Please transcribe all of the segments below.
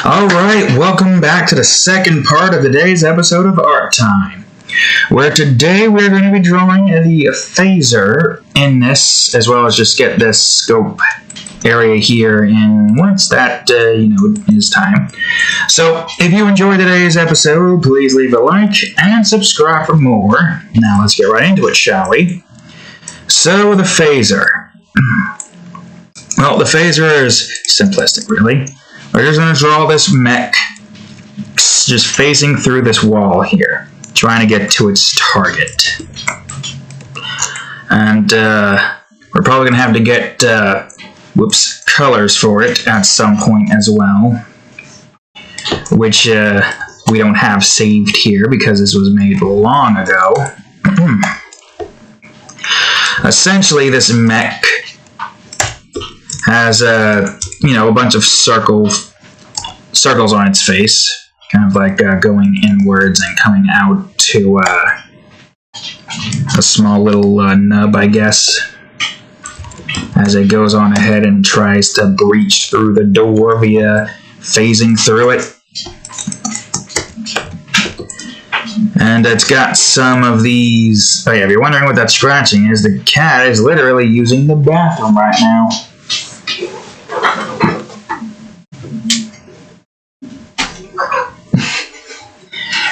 Alright, welcome back to the second part of today's episode of Art Time, where today we're going to be drawing the phaser in this, as well as just get this scope area here in once that, is time. So, if you enjoyed today's episode, please leave a like and subscribe for more. Now let's get right into it, shall we? So, the phaser. Well, the phaser is simplistic, really. We're just going to draw this mech just facing through this wall here, trying to get to its target. And we're probably going to have to get colors for it at some point as well, which we don't have saved here because this was made long ago. Essentially, this mech has a bunch of circles on its face, kind of like going inwards and coming out to a small little nub, I guess, as it goes on ahead and tries to breach through the door via phasing through it. And it's got some of these. Oh yeah, if you're wondering what that scratching is, the cat is literally using the bathroom right now.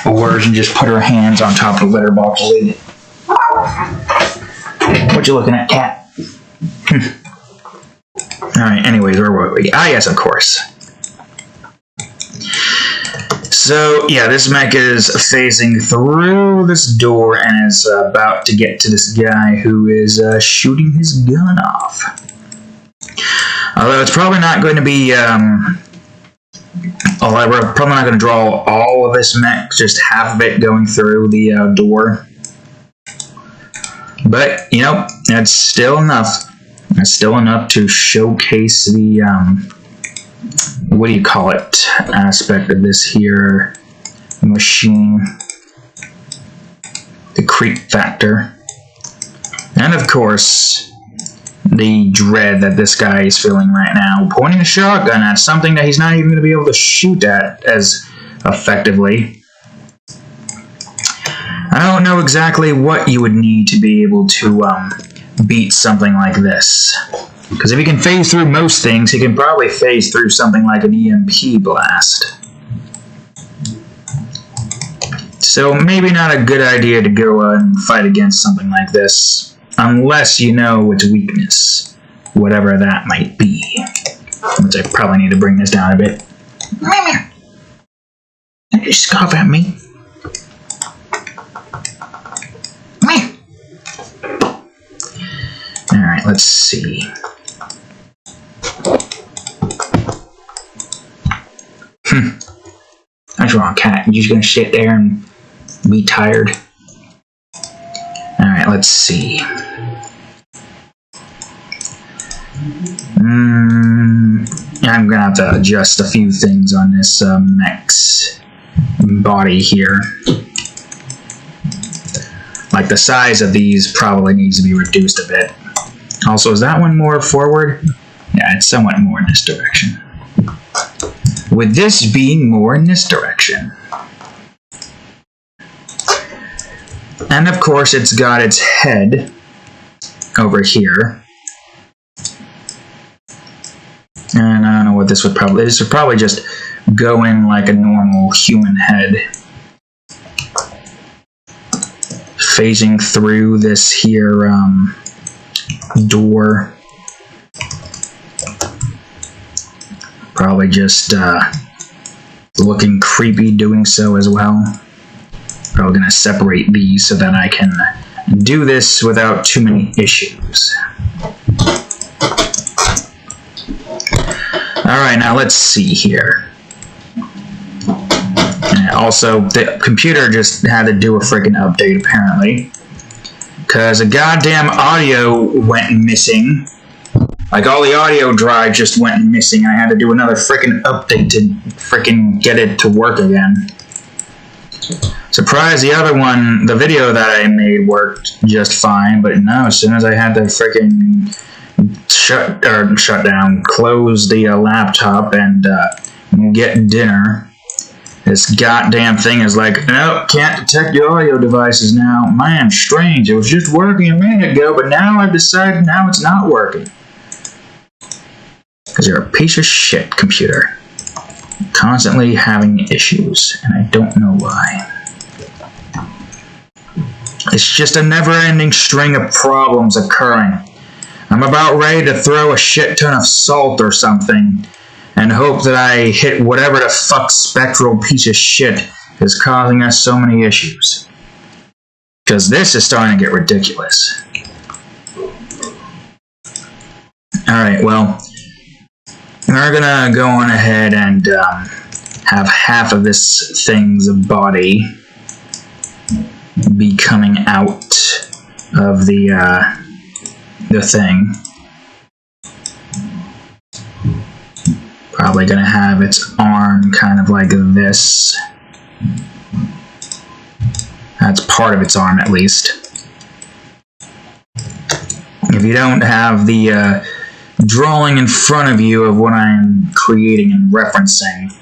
Or she just put her hands on top of the litter box lid. What you looking at, cat? Alright, anyways, where were we? Ah, yes, of course. So, yeah, this mech is facing through this door and is about to get to this guy who is shooting his gun off. Although it's probably not going to be, we're probably not going to draw all of this mech, just half of it going through the door. But, that's still enough. That's still enough to showcase the, aspect of this here machine. The creep factor. And, of course, the dread that this guy is feeling right now, pointing a shotgun at something that he's not even going to be able to shoot at as effectively. I don't know exactly what you would need to be able to beat something like this. Because if he can phase through most things, he can probably phase through something like an EMP blast. So maybe not a good idea to go and fight against something like this, unless you know its weakness, whatever that might be. Which I probably need to bring this down a bit. Don't you scoff at me. Alright, let's see. What's wrong, cat? You just gonna sit there and be tired? Alright, let's see. I'm gonna have to adjust a few things on this mech's body here. Like the size of these probably needs to be reduced a bit. Also, is that one more forward? Yeah, it's somewhat more in this direction. With this being more in this direction. And of course, it's got its head over here. And I don't know what this would probably... This would probably just go in like a normal human head. Phasing through this here door. Probably just looking creepy doing so as well. Probably going to separate these so that I can do this without too many issues. Alright, now let's see here. And also, the computer just had to do a freaking update apparently. Because a goddamn audio went missing. Like, all the audio drive just went missing. I had to do another freaking update to freaking get it to work again. Surprise, the other one, the video that I made worked just fine, but no, as soon as I had to freaking shut down, close the laptop, and and get dinner. This goddamn thing is like, no, can't detect your audio devices now. Man, strange. It was just working a minute ago, but now I've decided now it's not working. Because you're a piece of shit, computer. Constantly having issues, and I don't know why. It's just a never-ending string of problems occurring. I'm about ready to throw a shit ton of salt or something and hope that I hit whatever the fuck spectral piece of shit is causing us so many issues. Because this is starting to get ridiculous. Alright, well, we're gonna go on ahead and have half of this thing's body be coming out of the thing. Probably gonna have its arm kind of like this. That's part of its arm, at least. If you don't have the drawing in front of you of what I'm creating and referencing,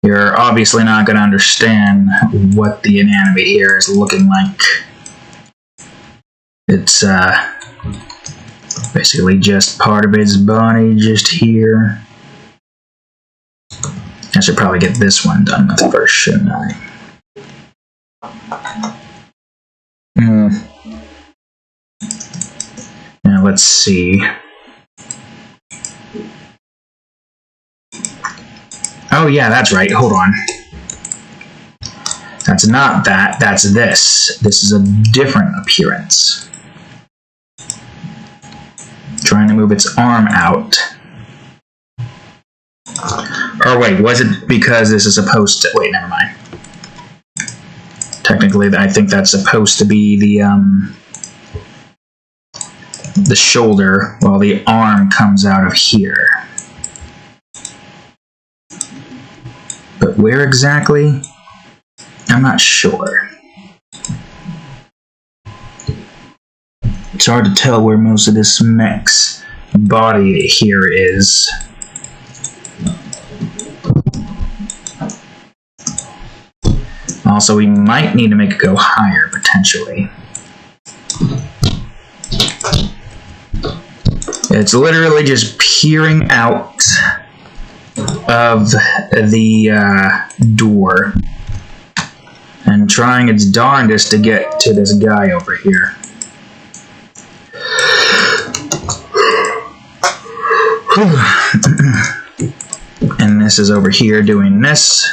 you're obviously not going to understand what the anatomy here is looking like. It's basically just part of its body just here. I should probably get this one done with first, shouldn't I? Now let's see. Oh yeah, that's right, hold on. That's not that, that's this. This is a different appearance. Trying to move its arm out. Or wait, was it because this is supposed to... Wait, never mind. Technically, I think that's supposed to be the shoulder, while the arm comes out of here. But where exactly? I'm not sure. It's hard to tell where most of this mech's body here is. Also, we might need to make it go higher, potentially. It's literally just peering out of the door and trying its darndest to get to this guy over here. And this is over here doing this.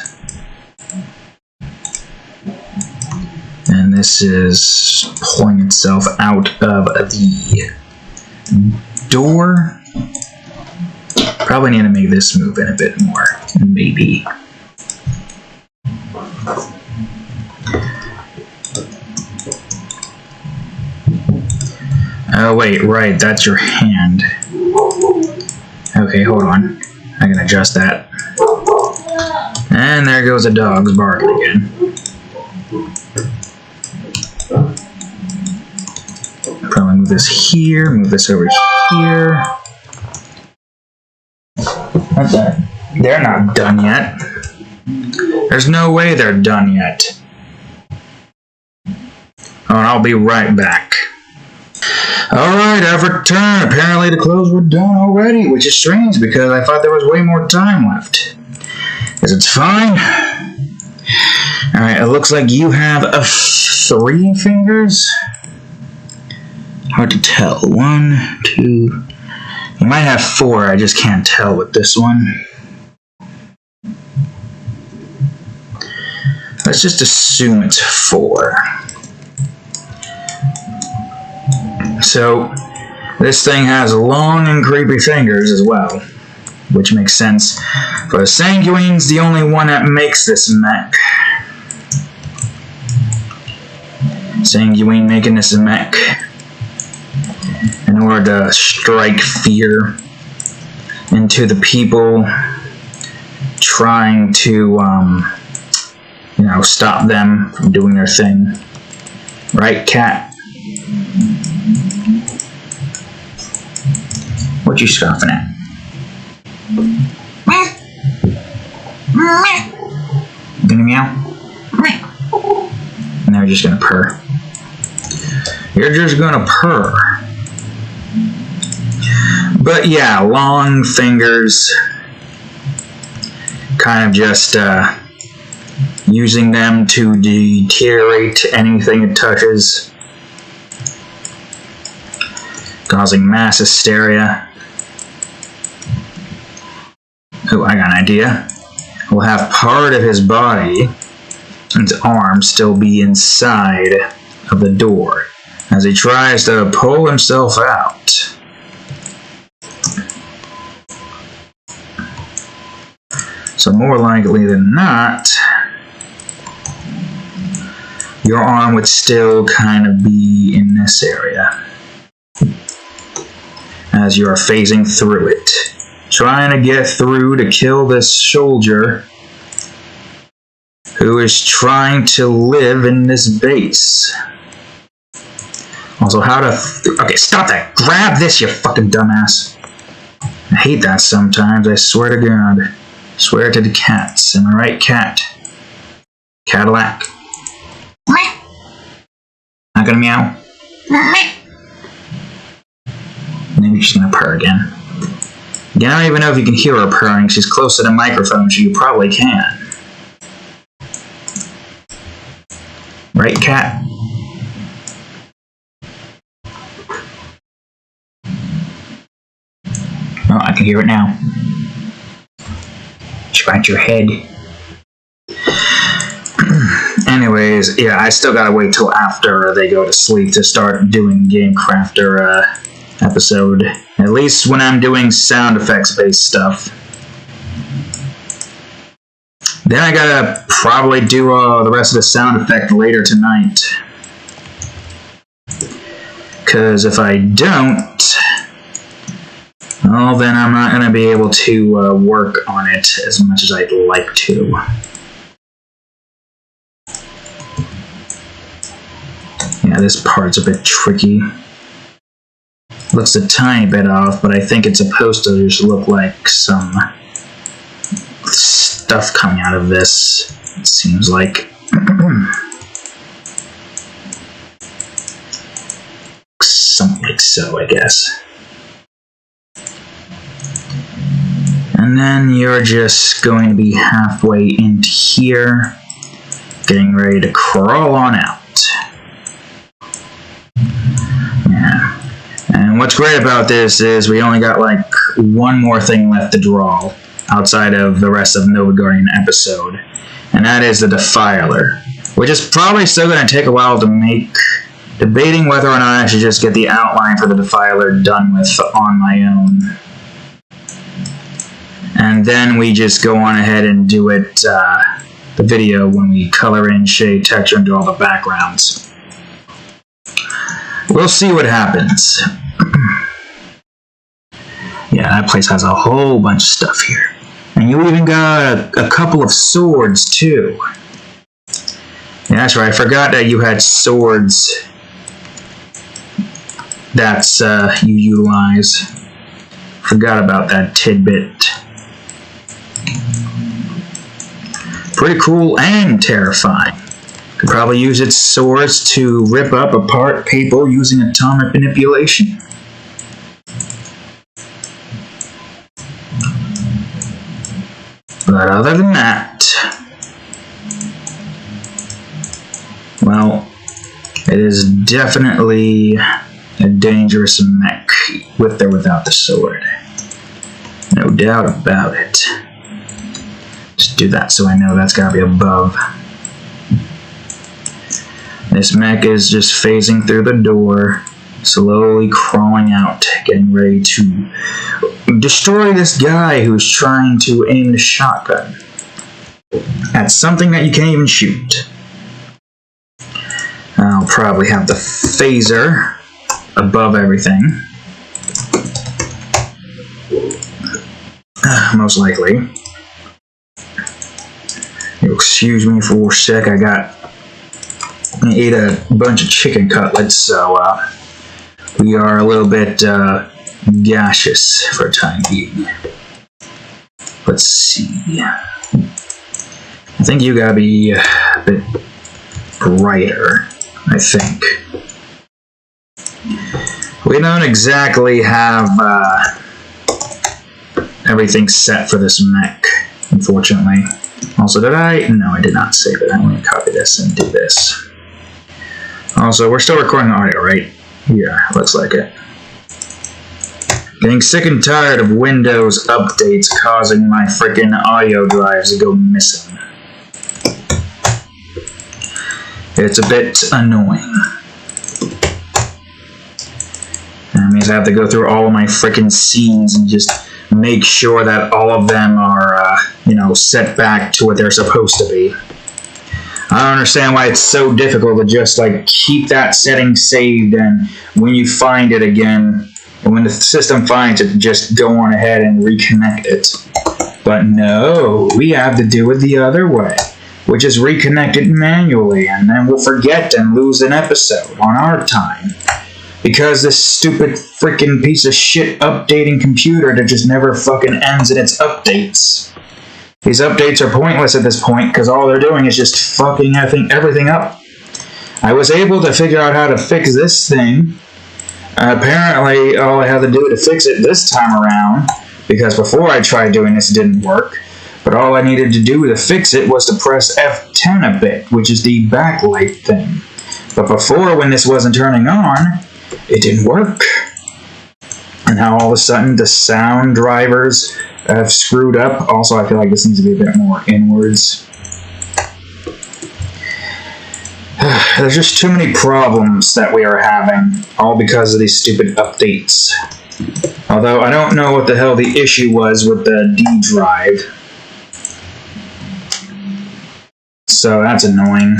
And this is pulling itself out of the door. Probably need to make this move in a bit more, maybe. Oh wait, right, that's your hand. Okay, hold on. I can adjust that. And there goes the dog's barking again. Probably move this here, move this over here. They're not done yet. There's no way they're done yet. Oh, I'll be right back. Alright, I've returned. Apparently the clothes were done already, which is strange because I thought there was way more time left. Because it's fine. Alright, it looks like you have 3 fingers. Hard to tell. 1, 2... You might have 4, I just can't tell with this one. Let's just assume it's 4. So, this thing has long and creepy fingers as well, which makes sense. But Sanguine's the only one that makes this mech. Sanguine making this mech in order to strike fear into the people, trying to, you know, stop them from doing their thing. Right, cat? What you scoffing at? Gonna meow? And they're just gonna purr. You're just gonna purr. But yeah, long fingers. Kind of just using them to deteriorate anything it touches. Causing mass hysteria. Oh, I got an idea. We'll have part of his body, his arm, still be inside of the door as he tries to pull himself out. So more likely than not, your arm would still kind of be in this area as you are phasing through it. Trying to get through to kill this soldier who is trying to live in this base. Also, how to... okay, stop that! Grab this, you fucking dumbass! I hate that sometimes, I swear to God. Swear to the cats. Am I right, cat? Cadillac. Not gonna meow? Maybe she's gonna purr again. Again, I don't even know if you can hear her purring. She's close to the microphone, so you probably can. Right, cat? Oh, I can hear it now. Scratch your head. Anyways, yeah, I still gotta wait till after they go to sleep to start doing Game Crafter episode. At least when I'm doing sound effects based stuff. Then I gotta probably do the rest of the sound effect later tonight. Because if I don't, well, then I'm not gonna be able to work on it as much as I'd like to. Yeah, this part's a bit tricky. Looks a tiny bit off, but I think it's supposed to just look like some stuff coming out of this, it seems like. Something like so, I guess. And then you're just going to be halfway into here, getting ready to crawl on out. Yeah. And what's great about this is we only got like one more thing left to draw outside of the rest of Nova Guardian episode, and that is the Defiler, which is probably still going to take a while to make, debating whether or not I should just get the outline for the Defiler done with on my own. And then we just go on ahead and do it, the video, when we color in, shade, texture, and do all the backgrounds. We'll see what happens. Yeah, that place has a whole bunch of stuff here. And you even got a couple of swords, too. Yeah, that's right, I forgot that you had swords that's you utilize. Forgot about that tidbit. Pretty cool and terrifying. Could probably use its swords to rip up apart people using atomic manipulation. But other than that, well, it is definitely a dangerous mech, with or without the sword. No doubt about it. Just do that so I know that's gotta be above. This mech is just phasing through the door, slowly crawling out, getting ready to destroy this guy who's trying to aim the shotgun at something that you can't even shoot. I'll probably have the phaser above everything. Most likely. You'll excuse me for a sec, I ate a bunch of chicken cutlets, so we are a little bit gaseous for the time being. Let's see. I think you gotta be a bit brighter, I think. We don't exactly have everything set for this mech, unfortunately. Also, did I? No, I did not save it. I'm going to copy this and do this. Also, we're still recording audio, right? Yeah, looks like it. Getting sick and tired of Windows updates causing my freaking audio drives to go missing. It's a bit annoying. That means I have to go through all of my freaking scenes and just make sure that all of them are, set back to what they're supposed to be. I don't understand why it's so difficult to just, keep that setting saved, and when you find it again, and when the system finds it, just go on ahead and reconnect it. But no, we have to do it the other way, which is reconnect it manually, and then we'll forget and lose an episode on our time. Because this stupid freaking piece of shit updating computer that just never fucking ends in its updates. These updates are pointless at this point because all they're doing is just fucking everything up. I was able to figure out how to fix this thing. Apparently, all I had to do to fix it this time around, because before I tried doing this, it didn't work. But all I needed to do to fix it was to press F10 a bit, which is the backlight thing. But before, when this wasn't turning on, it didn't work. And now all of a sudden the sound drivers have screwed up. Also, I feel like this needs to be a bit more inwards. There's just too many problems that we are having, all because of these stupid updates. Although I don't know what the hell the issue was with the D drive. So that's annoying.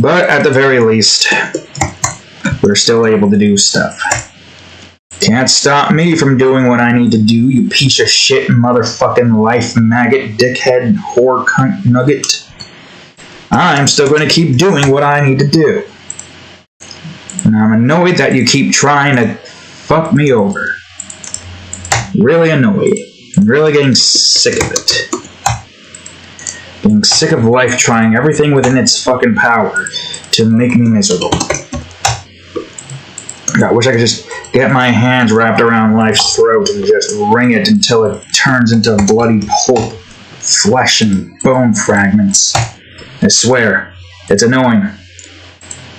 But at the very least, we're still able to do stuff. Can't stop me from doing what I need to do, you piece of shit, motherfucking life maggot, dickhead, whore, cunt, nugget. I'm still going to keep doing what I need to do. And I'm annoyed that you keep trying to fuck me over. Really annoyed. I'm really getting sick of it. Getting sick of life trying everything within its fucking power to make me miserable. I wish I could just get my hands wrapped around life's throat and just wring it until it turns into bloody pulp, flesh and bone fragments. I swear, it's annoying.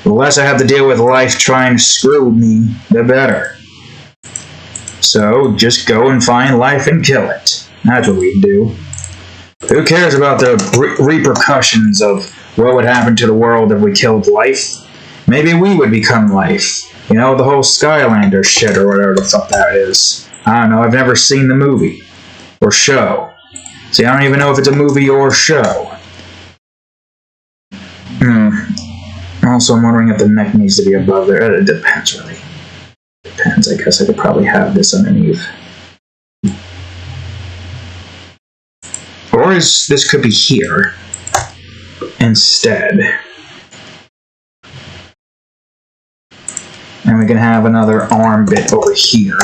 The less I have to deal with life trying to screw me, the better. So, just go and find life and kill it. That's what we do. Who cares about the repercussions of what would happen to the world if we killed life? Maybe we would become life. You know, the whole Skylander shit or whatever the fuck that is. I don't know, I've never seen the movie. Or show. See, I don't even know if it's a movie or show. Also, I'm wondering if the neck needs to be above there. It depends, really. Depends, I guess I could probably have this underneath. Or this could be here instead. And we can have another arm bit over here.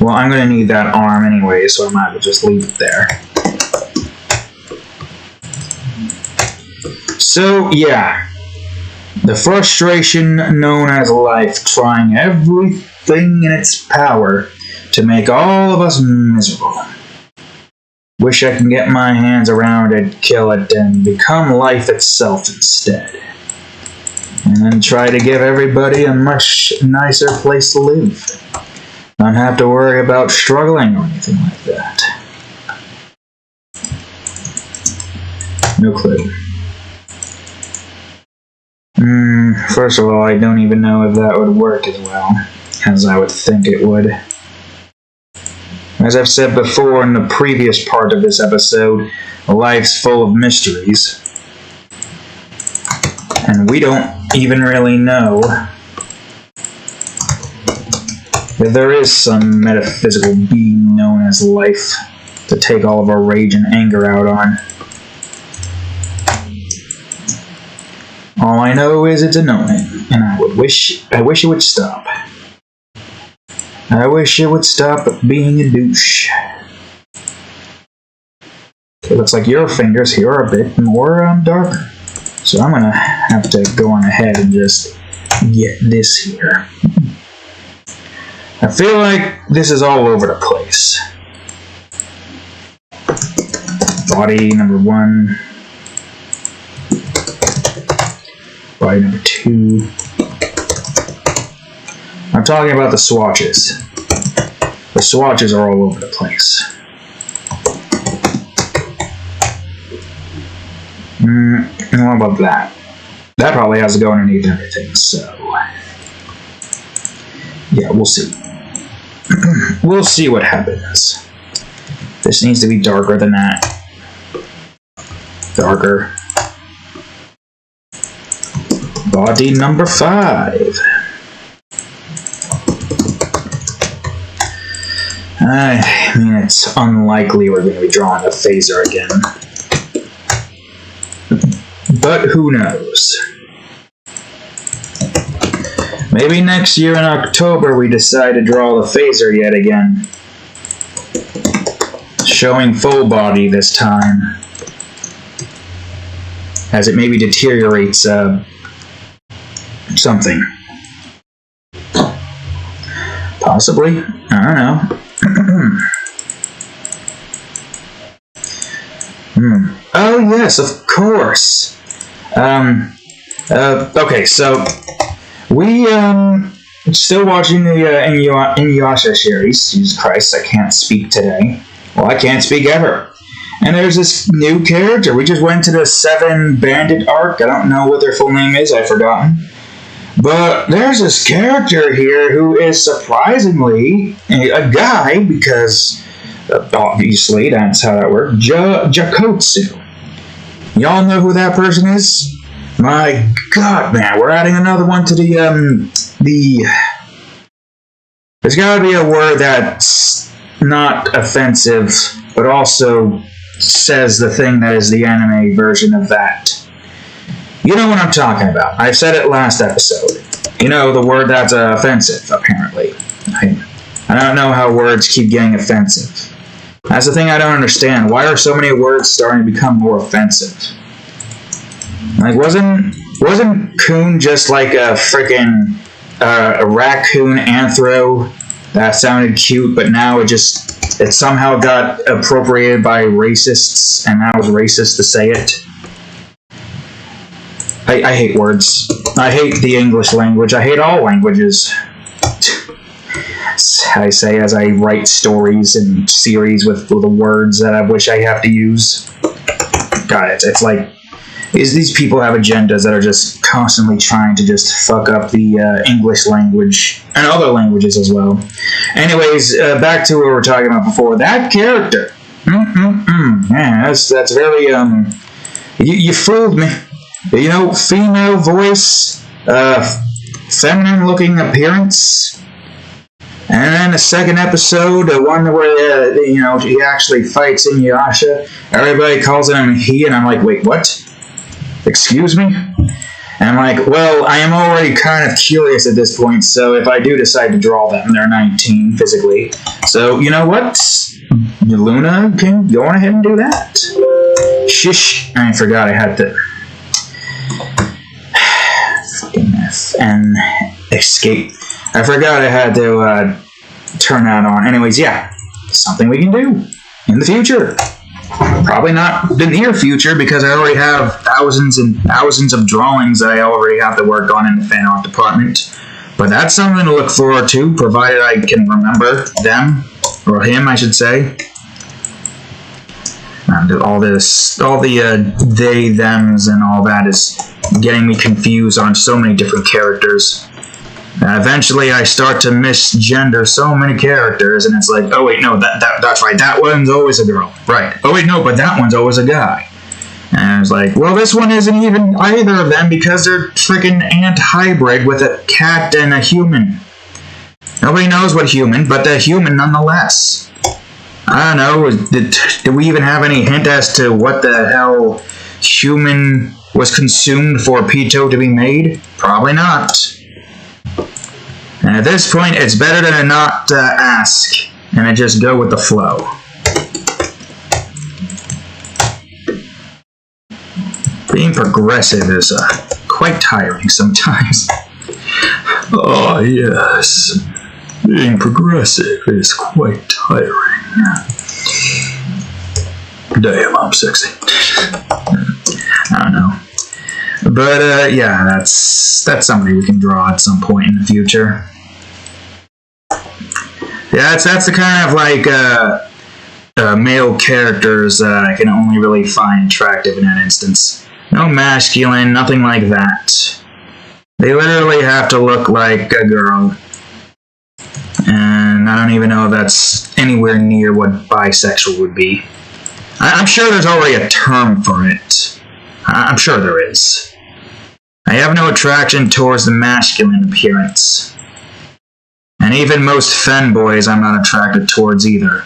Well, I'm going to need that arm anyway, so I might as well just leave it there. So, yeah. The frustration known as life trying everything in its power to make all of us miserable. Wish I can get my hands around it, kill it, and become life itself instead. And then try to give everybody a much nicer place to live. Not have to worry about struggling or anything like that. No clue. First of all, I don't even know if that would work as well as I would think it would. As I've said before in the previous part of this episode, life's full of mysteries. And we don't even really know if there is some metaphysical being known as life to take all of our rage and anger out on. All I know is it's annoying, and I would wish it would stop. I wish it would stop being a douche. It looks like your fingers here are a bit more darker. So I'm gonna have to go on ahead and just get this here. I feel like this is all over the place. Body number 1. Body number 2. I'm talking about the swatches. The swatches are all over the place. And what about that? That probably has to go underneath everything, so... yeah, we'll see. We'll see what happens. This needs to be darker than that. Darker. Body number 5. I mean, it's unlikely we're going to be drawing a phaser again. But who knows? Maybe next year in October we decide to draw the phaser yet again. Showing full body this time. As it maybe deteriorates something. Possibly. I don't know. Oh yes, of course. Okay, so we still watching the Inuyasha series. Jesus Christ, I can't speak today. Well, I can't speak ever. And there's this new character. We just went to the 7 Bandit arc. I don't know what their full name is. I've forgotten. But there's this character here who is surprisingly a guy, because obviously that's how that works. Jakotsu. Y'all know who that person is? My God, man, we're adding another one to the there's gotta be a word that's not offensive, but also says the thing that is the anime version of that. You know what I'm talking about. I said it last episode. You know, the word that's offensive, apparently. I don't know how words keep getting offensive. That's the thing I don't understand. Why are so many words starting to become more offensive? Like, wasn't coon just like a freaking a raccoon anthro that sounded cute, but now it somehow got appropriated by racists, and now it's racist to say it? I hate words. I hate the English language. I hate all languages. I say as I write stories and series with the words that I wish I have to use. God, it's like, these people have agendas that are just constantly trying to just fuck up the English language and other languages as well. Anyways, back to what we were talking about before. That character. Man, that's very, you fooled me. You know, female voice, feminine-looking appearance, and then the second episode, the one where, he actually fights Inuyasha, everybody calls him he, and I'm like, wait, what? Excuse me? And I'm like, well, I am already kind of curious at this point, so if I do decide to draw them, they're 19 physically. So, you know what? Luna can go on ahead and do that. Shish. I forgot I had to... fucking F and escape. I forgot I had to turn that on. Anyways, yeah, something we can do in the future. Probably not the near future, because I already have thousands and thousands of drawings that I already have to work on in the fan art department. But that's something to look forward to, provided I can remember them, or him, I should say. And all the they, thems, and all that is getting me confused on so many different characters. Eventually, I start to misgender so many characters, and it's like, oh wait, no, that's right, that one's always a girl. Right. Oh wait, no, but that one's always a guy. And it's like, well, this one isn't even either of them because they're freaking ant hybrid with a cat and a human. Nobody knows what human, but the human nonetheless. I don't know, did we even have any hint as to what the hell human was consumed for Pito to be made? Probably not. And at this point, it's better to not ask and to just go with the flow. Being progressive is quite tiring sometimes. Oh, yes. Being progressive is quite tiring. Damn, I'm sexy. I don't know. But, yeah, that's somebody we can draw at some point in the future. Yeah, that's the kind of, like, male characters I can only really find attractive in that instance. No masculine, nothing like that. They literally have to look like a girl. And I don't even know if that's anywhere near what bisexual would be. I'm sure there's already a term for it. I'm sure there is. I have no attraction towards the masculine appearance. And even most femboys I'm not attracted towards either.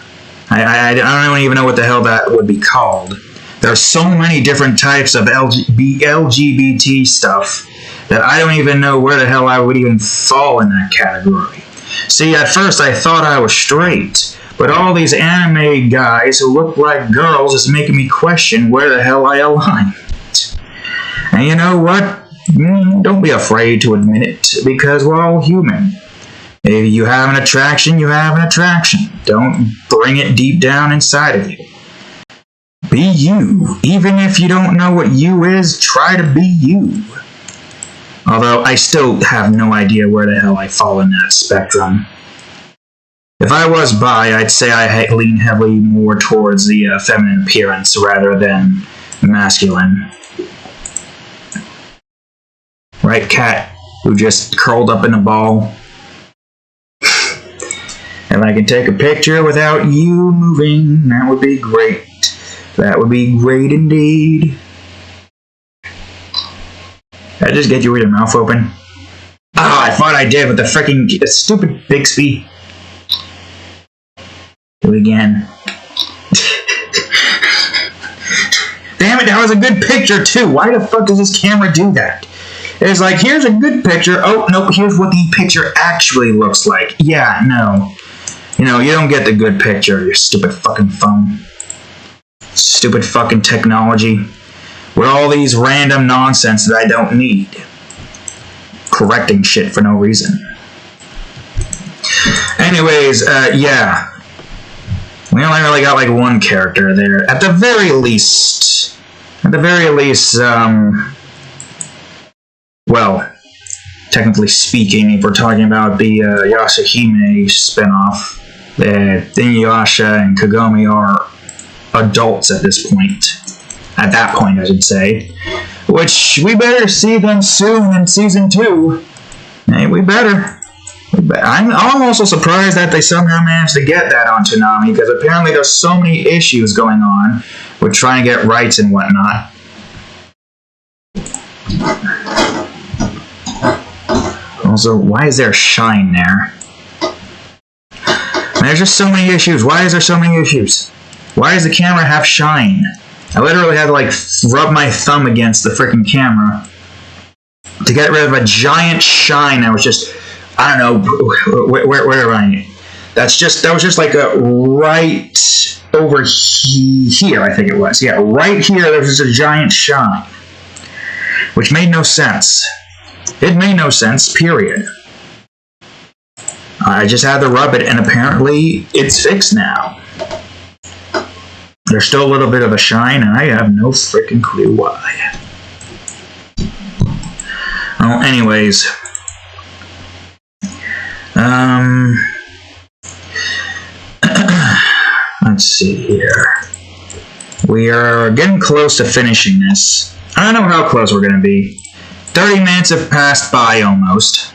I don't even know what the hell that would be called. There are so many different types of LGBT stuff that I don't even know where the hell I would even fall in that category. See, at first I thought I was straight, but all these anime guys who look like girls is making me question where the hell I align. And you know what? Don't be afraid to admit it, because we're all human. If you have an attraction, you have an attraction. Don't bring it deep down inside of you. Be you. Even if you don't know what you is, try to be you. Although I still have no idea where the hell I fall in that spectrum. If I was bi, I'd say I lean heavily more towards the feminine appearance rather than masculine. Right, cat, who just curled up in a ball? If I could take a picture without you moving, that would be great. That would be great indeed. Did I just get you with your mouth open? Ah, I thought I did with the freaking stupid Bixby. Do it again. Damn it, that was a good picture too. Why the fuck does this camera do that? It's like, here's a good picture. Oh, nope, here's what the picture actually looks like. Yeah, no. You know, you don't get the good picture, you stupid fucking phone. Stupid fucking technology. With all these random nonsense that I don't need. Correcting shit for no reason. Anyways, yeah. We only really got like one character there. At the very least, well, technically speaking, if we're talking about the Yashahime spinoff, that Inuyasha and Kagome are adults at this point. At that point, I should say. Which, we better see them soon in Season 2. Hey, we better. I'm also surprised that they somehow managed to get that on Toonami, because apparently there's so many issues going on with trying to get rights and whatnot. Also, why is there shine there? There's just so many issues. Why is there so many issues? Why does the camera have shine? I literally had to, like, rub my thumb against the freaking camera to get rid of a giant shine that was just, I don't know, where am I? That was just like a right over here, I think it was. Yeah, right here there was just a giant shine. Which made no sense. It made no sense, period. I just had to rub it, and apparently it's fixed now. There's still a little bit of a shine, and I have no freaking clue why. Well, anyways. Let's see here. We are getting close to finishing this. I don't know how close we're going to be. 30 minutes have passed by almost.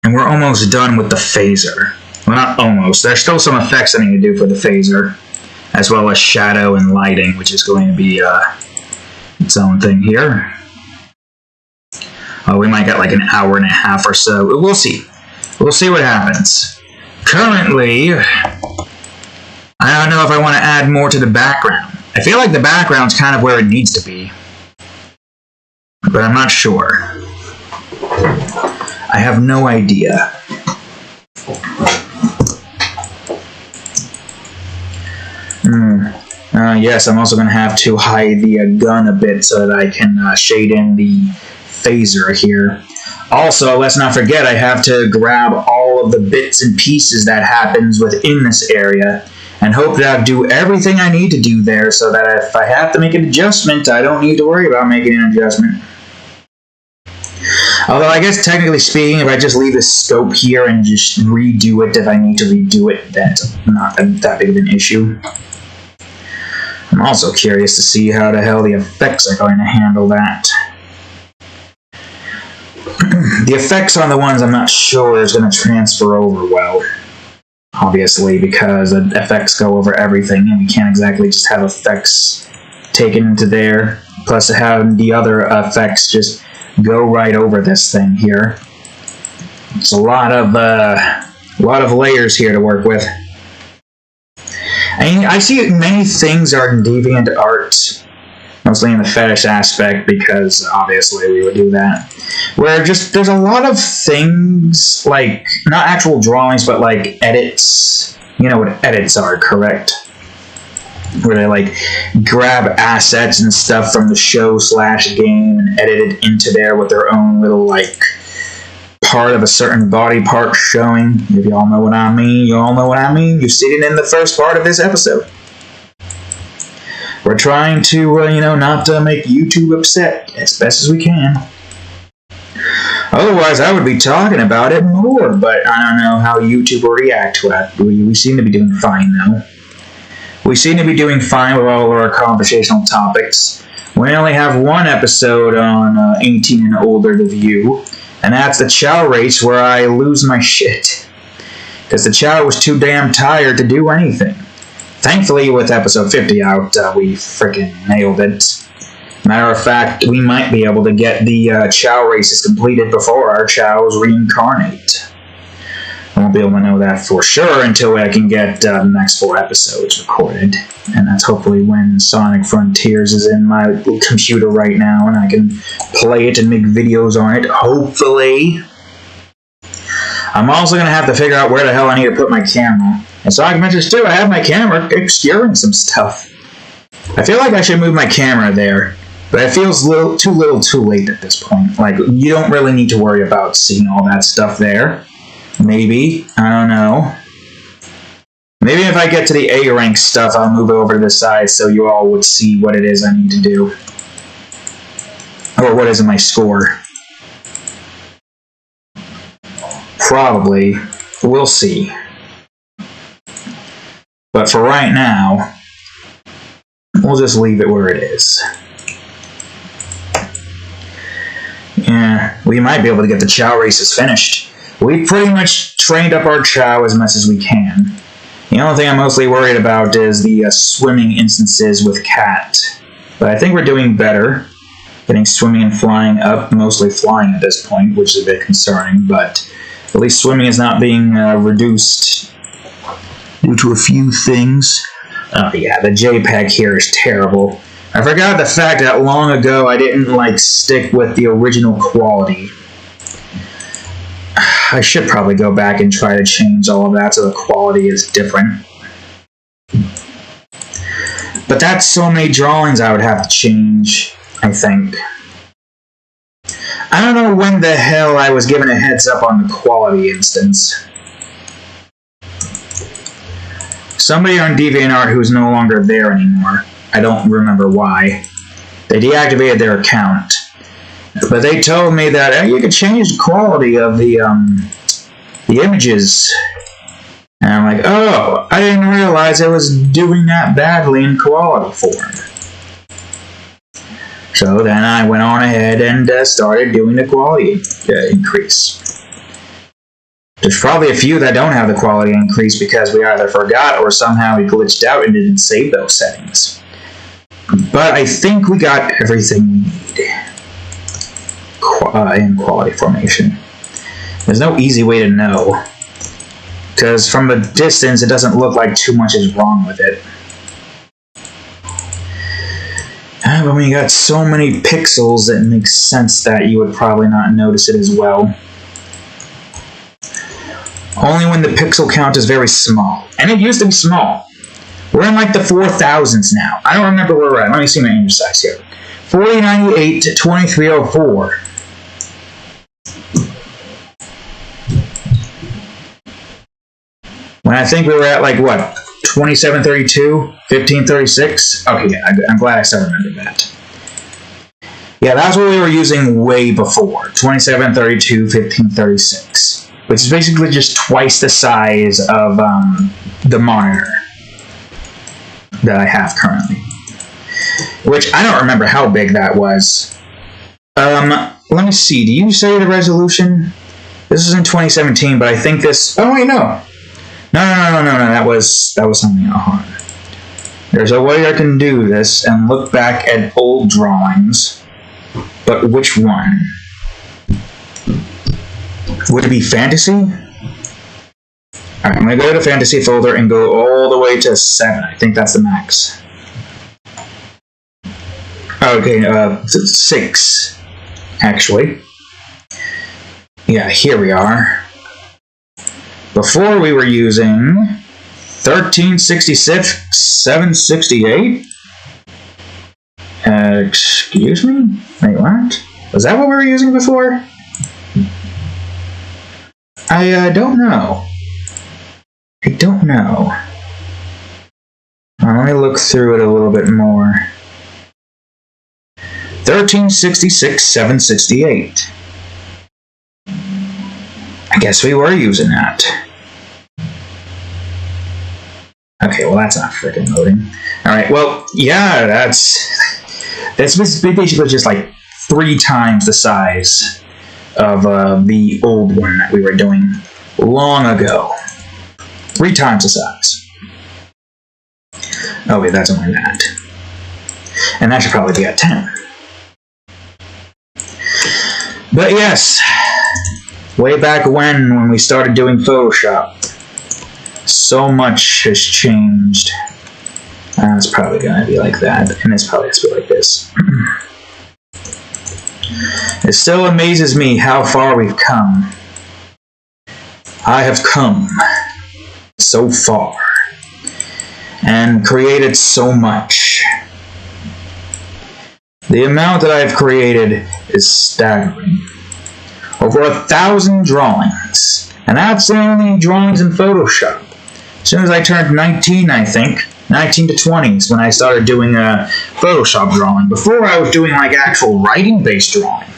And we're almost done with the phaser. Well, not almost. There's still some effects I need to do for the phaser, as well as shadow and lighting, which is going to be its own thing here. Oh, we might get like an hour and a half or so. We'll see. We'll see what happens. Currently, I don't know if I want to add more to the background. I feel like the background's kind of where it needs to be, but I'm not sure. I have no idea. Yes, I'm also going to have to hide the gun a bit so that I can shade in the phaser here. Also, let's not forget I have to grab all of the bits and pieces that happens within this area and hope that I do everything I need to do there so that if I have to make an adjustment, I don't need to worry about making an adjustment. Although I guess technically speaking, if I just leave the scope here and just redo it if I need to redo it, that's not that big of an issue. I'm also curious to see how the hell the effects are going to handle that. The effects on the ones I'm not sure is going to transfer over well. Obviously, because the effects go over everything, and we can't exactly just have effects taken into there, plus have the other effects just go right over this thing here. It's a lot of layers here to work with. I see many things are in DeviantArt, mostly in the fetish aspect, because obviously we would do that, where just there's a lot of things, like, not actual drawings, but like edits. You know what edits are, correct? Where they like grab assets and stuff from the show/game and edit it into there with their own little like part of a certain body part showing. If you all know what I mean, you all know what I mean. You've seen it in the first part of this episode. We're trying to, not make YouTube upset as best as we can. Otherwise, I would be talking about it more, but I don't know how YouTube will react to it. We seem to be doing fine, though. We seem to be doing fine with all of our conversational topics. We only have one episode on 18 and older to view, and that's the chow race where I lose my shit. Because the chow was too damn tired to do anything. Thankfully, with episode 50 out, we freaking nailed it. Matter of fact, we might be able to get the chow races completed before our chows reincarnate. I won't be able to know that for sure until I can get the next 4 episodes recorded. And that's hopefully when Sonic Frontiers is in my computer right now and I can play it and make videos on it, hopefully. I'm also going to have to figure out where the hell I need to put my camera. And Sonic Adventures 2, I have my camera obscuring some stuff. I feel like I should move my camera there, but it feels too late at this point. Like, you don't really need to worry about seeing all that stuff there. Maybe. I don't know. Maybe if I get to the A rank stuff, I'll move it over to the side so you all would see what it is I need to do. Or what is my score. Probably. We'll see. But for right now, we'll just leave it where it is. Yeah, we might be able to get the chow races finished. We pretty much trained up our chow as much as we can. The only thing I'm mostly worried about is the swimming instances with Cat. But I think we're doing better. Getting swimming and flying up, mostly flying at this point, which is a bit concerning, but at least swimming is not being reduced due to a few things. Oh yeah, the JPEG here is terrible. I forgot the fact that long ago I didn't stick with the original quality. I should probably go back and try to change all of that so the quality is different. But that's so many drawings I would have to change, I think. I don't know when the hell I was given a heads up on the quality instance. Somebody on DeviantArt who's no longer there anymore. I don't remember why. They deactivated their account. But they told me that you could change the quality of the images. And I'm like, oh, I didn't realize it was doing that badly in quality form. So then I went on ahead and started doing the quality increase. There's probably a few that don't have the quality increase because we either forgot or somehow we glitched out and didn't save those settings. But I think we got everything we need in quality formation. There's no easy way to know, because from a distance it doesn't look like too much is wrong with it. But when you got so many pixels, it makes sense that you would probably not notice it as well. Only when the pixel count is very small. And it used to be small. We're in like the 4000s now. I don't remember where we're at. Let me see my image size here. 4098 to 2304. When I think we were at like what? 2732, 1536? Okay, yeah, I'm glad I still remember that. Yeah, that's what we were using way before. 2732, 1536. Which is basically just twice the size of the monitor that I have currently. Which I don't remember how big that was. Let me see. Do you say the resolution? This is in 2017, but I think this... Oh, wait, no. No. That was something else. There's a way I can do this and look back at old drawings. But which one? Would it be fantasy? Alright, I'm going to go to fantasy folder and go all the way to 7. I think that's the max. Okay, 6. Actually. Yeah, here we are. Before we were using 1366, 768. Excuse me? Wait, what? Was that what we were using before? I don't know. I don't know. Let me look through it a little bit more. 1366, 768. I guess we were using that. Okay, well that's not freaking loading. Alright, well, yeah, that's basically just like 3 times the size of the old one that we were doing long ago. 3 times the size. Oh wait, that's only that. And that should probably be at 10. But yes, way back when we started doing Photoshop, so much has changed. It's probably going to be like that, and it's probably has to be like this. It still amazes me how far we've come. I have come so far and created so much. The amount that I've created is staggering. Over 1,000 drawings, and that's only drawings in Photoshop. As soon as I turned 19, I think, 19 to 20s, when I started doing a Photoshop drawing. Before I was doing like actual writing-based drawing.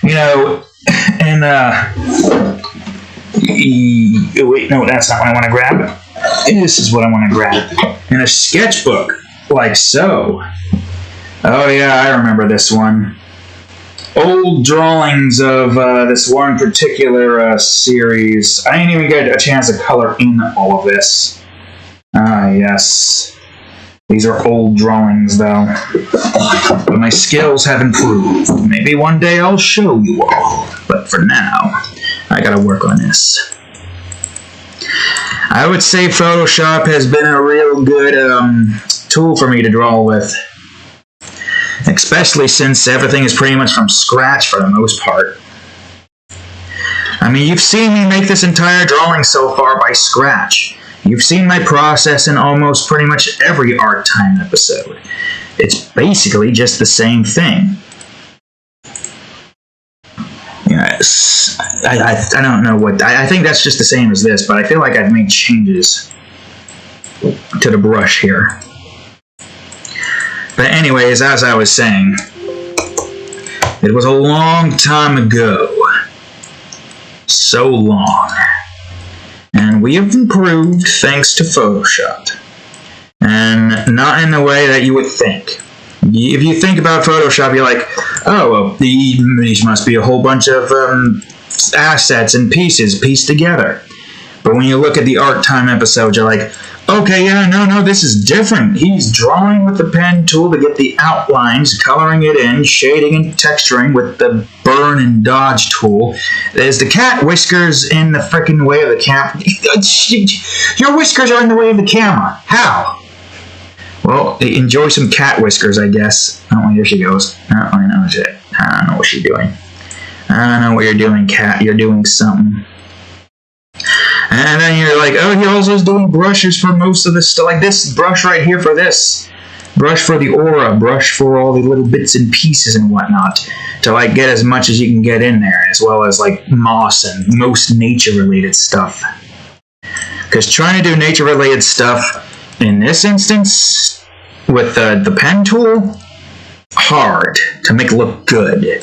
You know, and wait, no, that's not what I want to grab. This is what I want to grab. In a sketchbook, like so. Oh yeah, I remember this one. Old drawings of this one particular series. I didn't even get a chance to color in all of this. Ah, yes. These are old drawings, though. But my skills have improved. Maybe one day I'll show you all. But for now, I gotta work on this. I would say Photoshop has been a real good tool for me to draw with. Especially since everything is pretty much from scratch for the most part. I mean, you've seen me make this entire drawing so far by scratch. You've seen my process in almost pretty much every Art Time episode. It's basically just the same thing. Yes, I don't know what... I think that's just the same as this, but I feel like I've made changes to the brush here. But anyways, as I was saying, it was a long time ago. So long. And we have improved thanks to Photoshop. And not in the way that you would think. If you think about Photoshop, you're like, oh, well, these must be a whole bunch of assets and pieces pieced together. But when you look at the Art Time episode, you're like, okay, yeah, no, this is different. He's drawing with the pen tool to get the outlines, coloring it in, shading and texturing with the burn and dodge tool. There's the cat whiskers in the frickin' way of the camera. Your whiskers are in the way of the camera. How? Well, enjoy some cat whiskers, I guess. Oh, here she goes. Oh, I know shit. I don't know what she's doing. I don't know what you're doing, cat. You're doing something. And then you're like, oh, he also is doing brushes for most of this stuff. Like this brush right here for this. Brush for the aura. Brush for all the little bits and pieces and whatnot. To like get as much as you can get in there. As well as like moss and most nature-related stuff. Because trying to do nature-related stuff in this instance with the pen tool, hard to make it look good.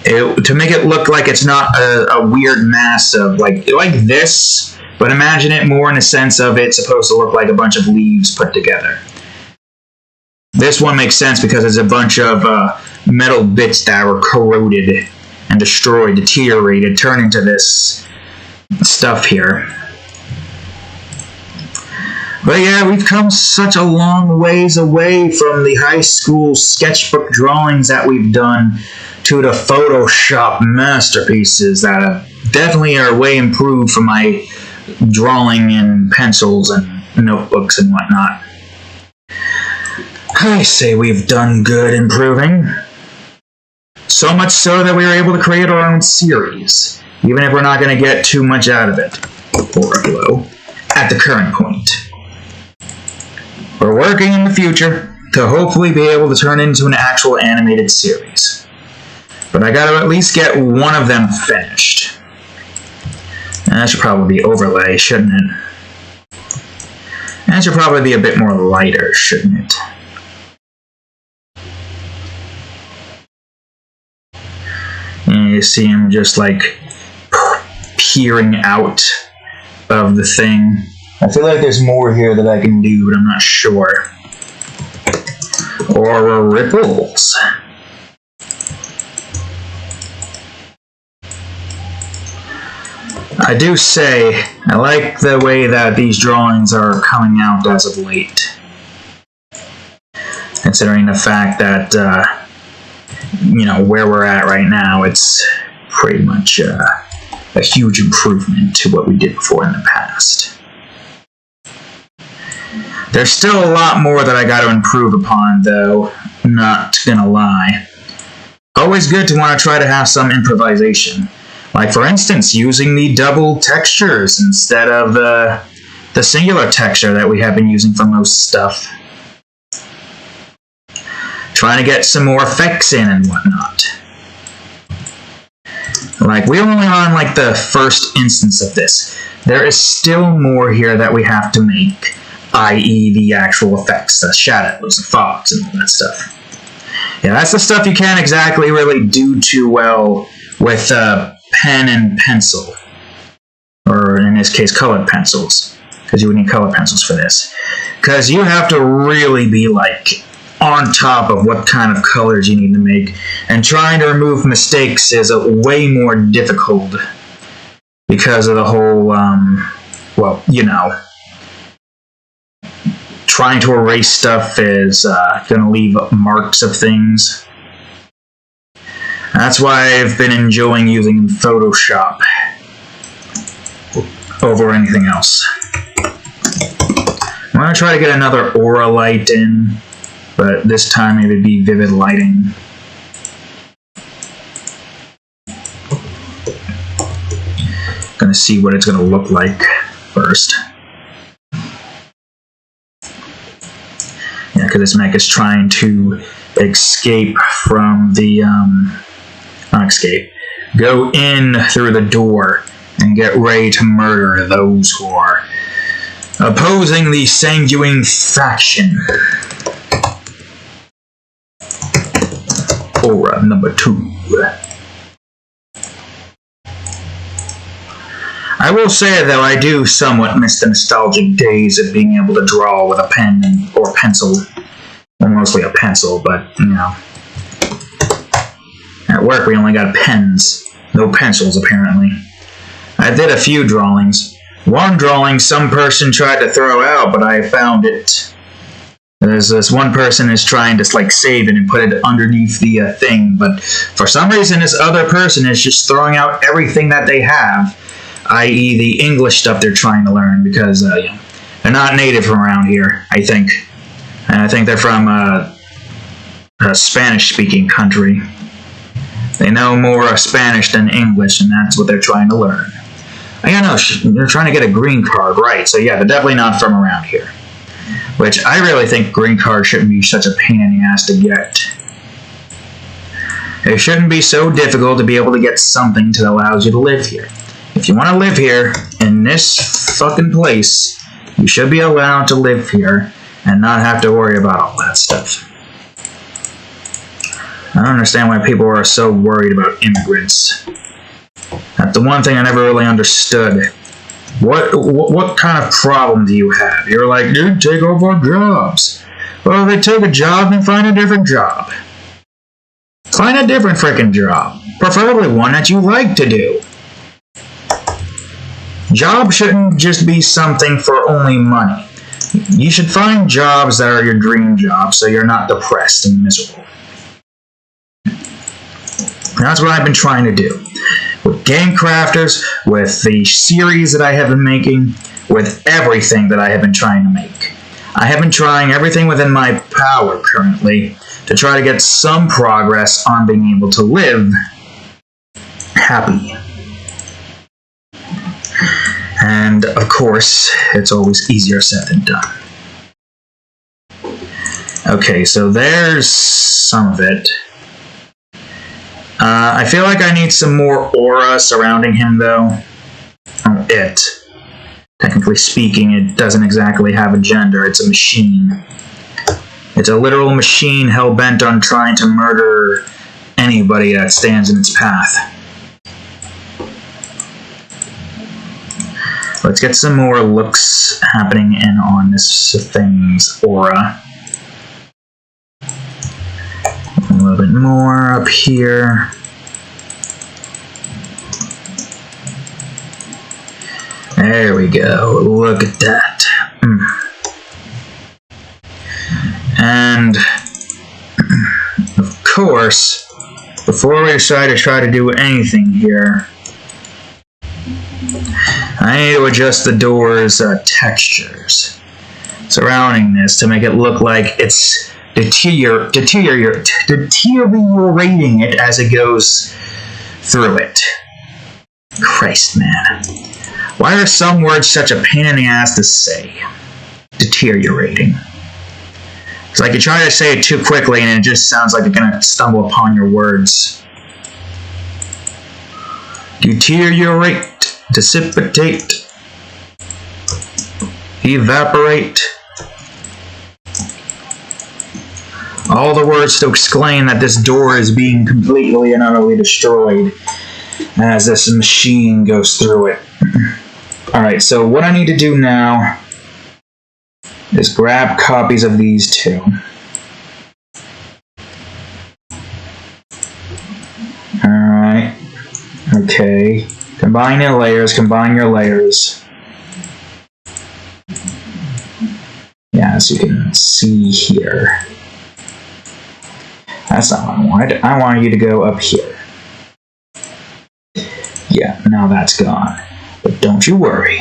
To make it look like it's not a weird mass of like this, but imagine it more in the sense of it's supposed to look like a bunch of leaves put together. This one makes sense because it's a bunch of metal bits that were corroded and destroyed, deteriorated, turned into this stuff here. But yeah, we've come such a long ways away from the high school sketchbook drawings that we've done to the Photoshop masterpieces that definitely are way improved from my drawing in pencils and notebooks and whatnot. I say we've done good improving. So much so that we were able to create our own series, even if we're not going to get too much out of it, or a blow, at the current point. We're working in the future to hopefully be able to turn into an actual animated series. But I gotta at least get one of them finished. And that should probably be overlay, shouldn't it? That should probably be a bit more lighter, shouldn't it? And you see him just like peering out of the thing. I feel like there's more here that I can do, but I'm not sure. Or ripples. I do say, I like the way that these drawings are coming out as of late. Considering the fact that, where we're at right now, it's pretty much a huge improvement to what we did before in the past. There's still a lot more that I got to improve upon, though, not gonna lie. Always good to want to try to have some improvisation. Like, for instance, using the double textures instead of the singular texture that we have been using for most stuff. Trying to get some more effects in and whatnot. Like, we're only on, like, the first instance of this. There is still more here that we have to make. I.e. the actual effects, the shadows, the fogs, and all that stuff. Yeah, that's the stuff you can't exactly really do too well with pen and pencil. Or in this case, colored pencils. Because you would need colored pencils for this. Because you have to really be, like, on top of what kind of colors you need to make. And trying to remove mistakes is way more difficult. Because of the whole, trying to erase stuff is going to leave marks of things. That's why I've been enjoying using Photoshop over anything else. I'm going to try to get another aura light in, but this time it would be vivid lighting. Going to see what it's going to look like first. Yeah, because this mech is trying to escape from the, not escape, go in through the door and get ready to murder those who are opposing the Sanguine faction. Aura number 2. I will say, though, I do somewhat miss the nostalgic days of being able to draw with a pen or pencil. Well, mostly a pencil, but, at work we only got pens. No pencils, apparently. I did a few drawings. One drawing some person tried to throw out, but I found it. There's this one person is trying to, like, save it and put it underneath the thing, but for some reason this other person is just throwing out everything that they have. I.e. the English stuff they're trying to learn, because they're not native from around here, I think. And I think they're from a Spanish-speaking country. They know more Spanish than English, and that's what they're trying to learn. I know, they're trying to get a green card, right? So yeah, they're definitely not from around here. Which I really think green cards shouldn't be such a pain in the ass to get. It shouldn't be so difficult to be able to get something that allows you to live here. If you want to live here, in this fucking place, you should be allowed to live here and not have to worry about all that stuff. I don't understand why people are so worried about immigrants. That's the one thing I never really understood. What kind of problem do you have? You're like, dude, take over our jobs. Well, they take a job and find a different job. Find a different frickin' job. Preferably one that you like to do. Jobs shouldn't just be something for only money. You should find jobs that are your dream jobs so you're not depressed and miserable. That's what I've been trying to do. With Game Crafters, with the series that I have been making, with everything that I have been trying to make. I have been trying everything within my power currently to try to get some progress on being able to live happy. And, of course, it's always easier said than done. Okay, so there's some of it. I feel like I need some more aura surrounding him, though. Oh, it. Technically speaking, it doesn't exactly have a gender. It's a machine. It's a literal machine hell-bent on trying to murder anybody that stands in its path. Let's get some more looks happening in on this thing's aura. A little bit more up here. There we go. Look at that. And, of course, before we decide to try to do anything here, I need to adjust the door's textures surrounding this to make it look like it's deteriorating it as it goes through it. Christ, man. Why are some words such a pain in the ass to say? Deteriorating. It's like you try to say it too quickly and it just sounds like you're going to stumble upon your words. Deteriorate, dissipate, evaporate. All the words to explain that this door is being completely and utterly destroyed as this machine goes through it. Alright, so what I need to do now is grab copies of these two. Alright. Okay. Combine your layers, combine your layers. Yeah, as you can see here. That's not what I wanted. I wanted you to go up here. Yeah, now that's gone. But don't you worry.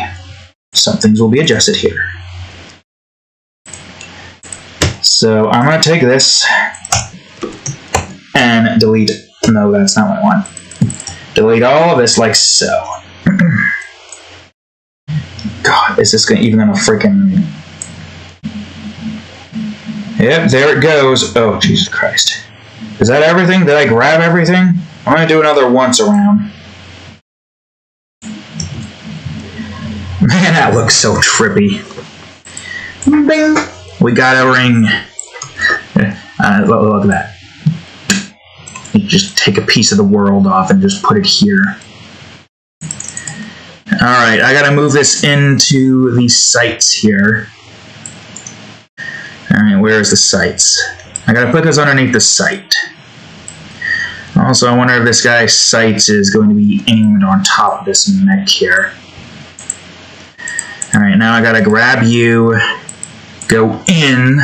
Some things will be adjusted here. So I'm going to take this and delete. No, that's not what I want. Delete all of this like so. God, is this even going to freaking... Yep, there it goes. Oh, Jesus Christ. Is that everything? Did I grab everything? I'm going to do another once around. Man, that looks so trippy. Bing! We got a ring. Look at that. You just take a piece of the world off and just put it here. Alright, I gotta move this into the sights here. Alright, where's the sights? I gotta put this underneath the sight. Also, I wonder if this guy's sights is going to be aimed on top of this mech here. Alright, now I gotta grab you, go in.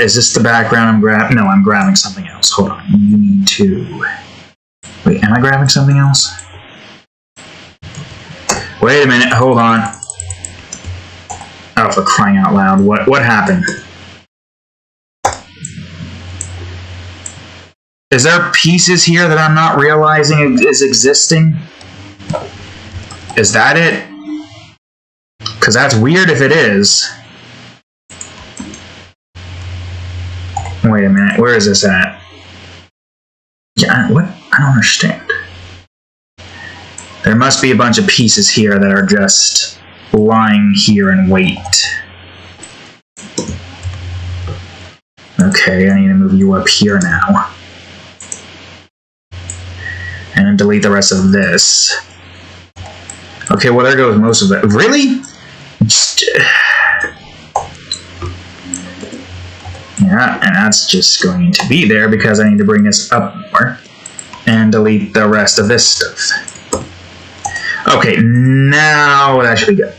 Is this the background I'm grabbing? No, I'm grabbing something else. Hold on, you need to... Wait, am I grabbing something else? Wait a minute, hold on. Oh, for crying out loud. What happened? Is there pieces here that I'm not realizing is existing? Is that it? Because that's weird if it is. Wait a minute, where is this at? Yeah, what? I don't understand. There must be a bunch of pieces here that are just lying here in wait. Okay, I need to move you up here now. And then delete the rest of this. Okay, well there goes most of it. Really? Yeah, and that's just going to be there because I need to bring this up more. And delete the rest of this stuff. Okay, now that should be good.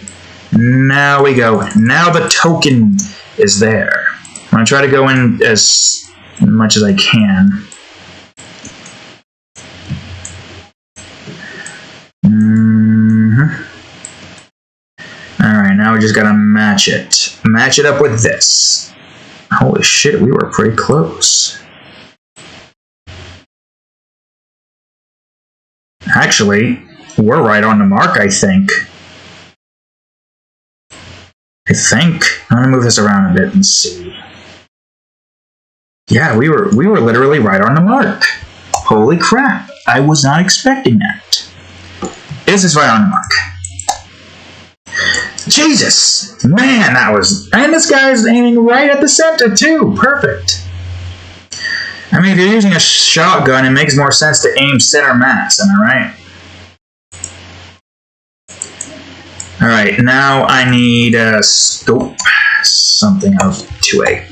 Now we go. Now the token is there. I'm going to try to go in as much as I can. Alright, now we just gotta match it. Match it up with this. Holy shit, we were pretty close. Actually, we're right on the mark, I think. I'm gonna move this around a bit and see. Yeah, we were literally right on the mark. Holy crap, I was not expecting that. Is this right on the mark? Jesus! Man, that was... And this guy's aiming right at the center, too. Perfect. I mean, if you're using a shotgun, it makes more sense to aim center mass, am I right? Alright, now I need a scope. Something of 2A.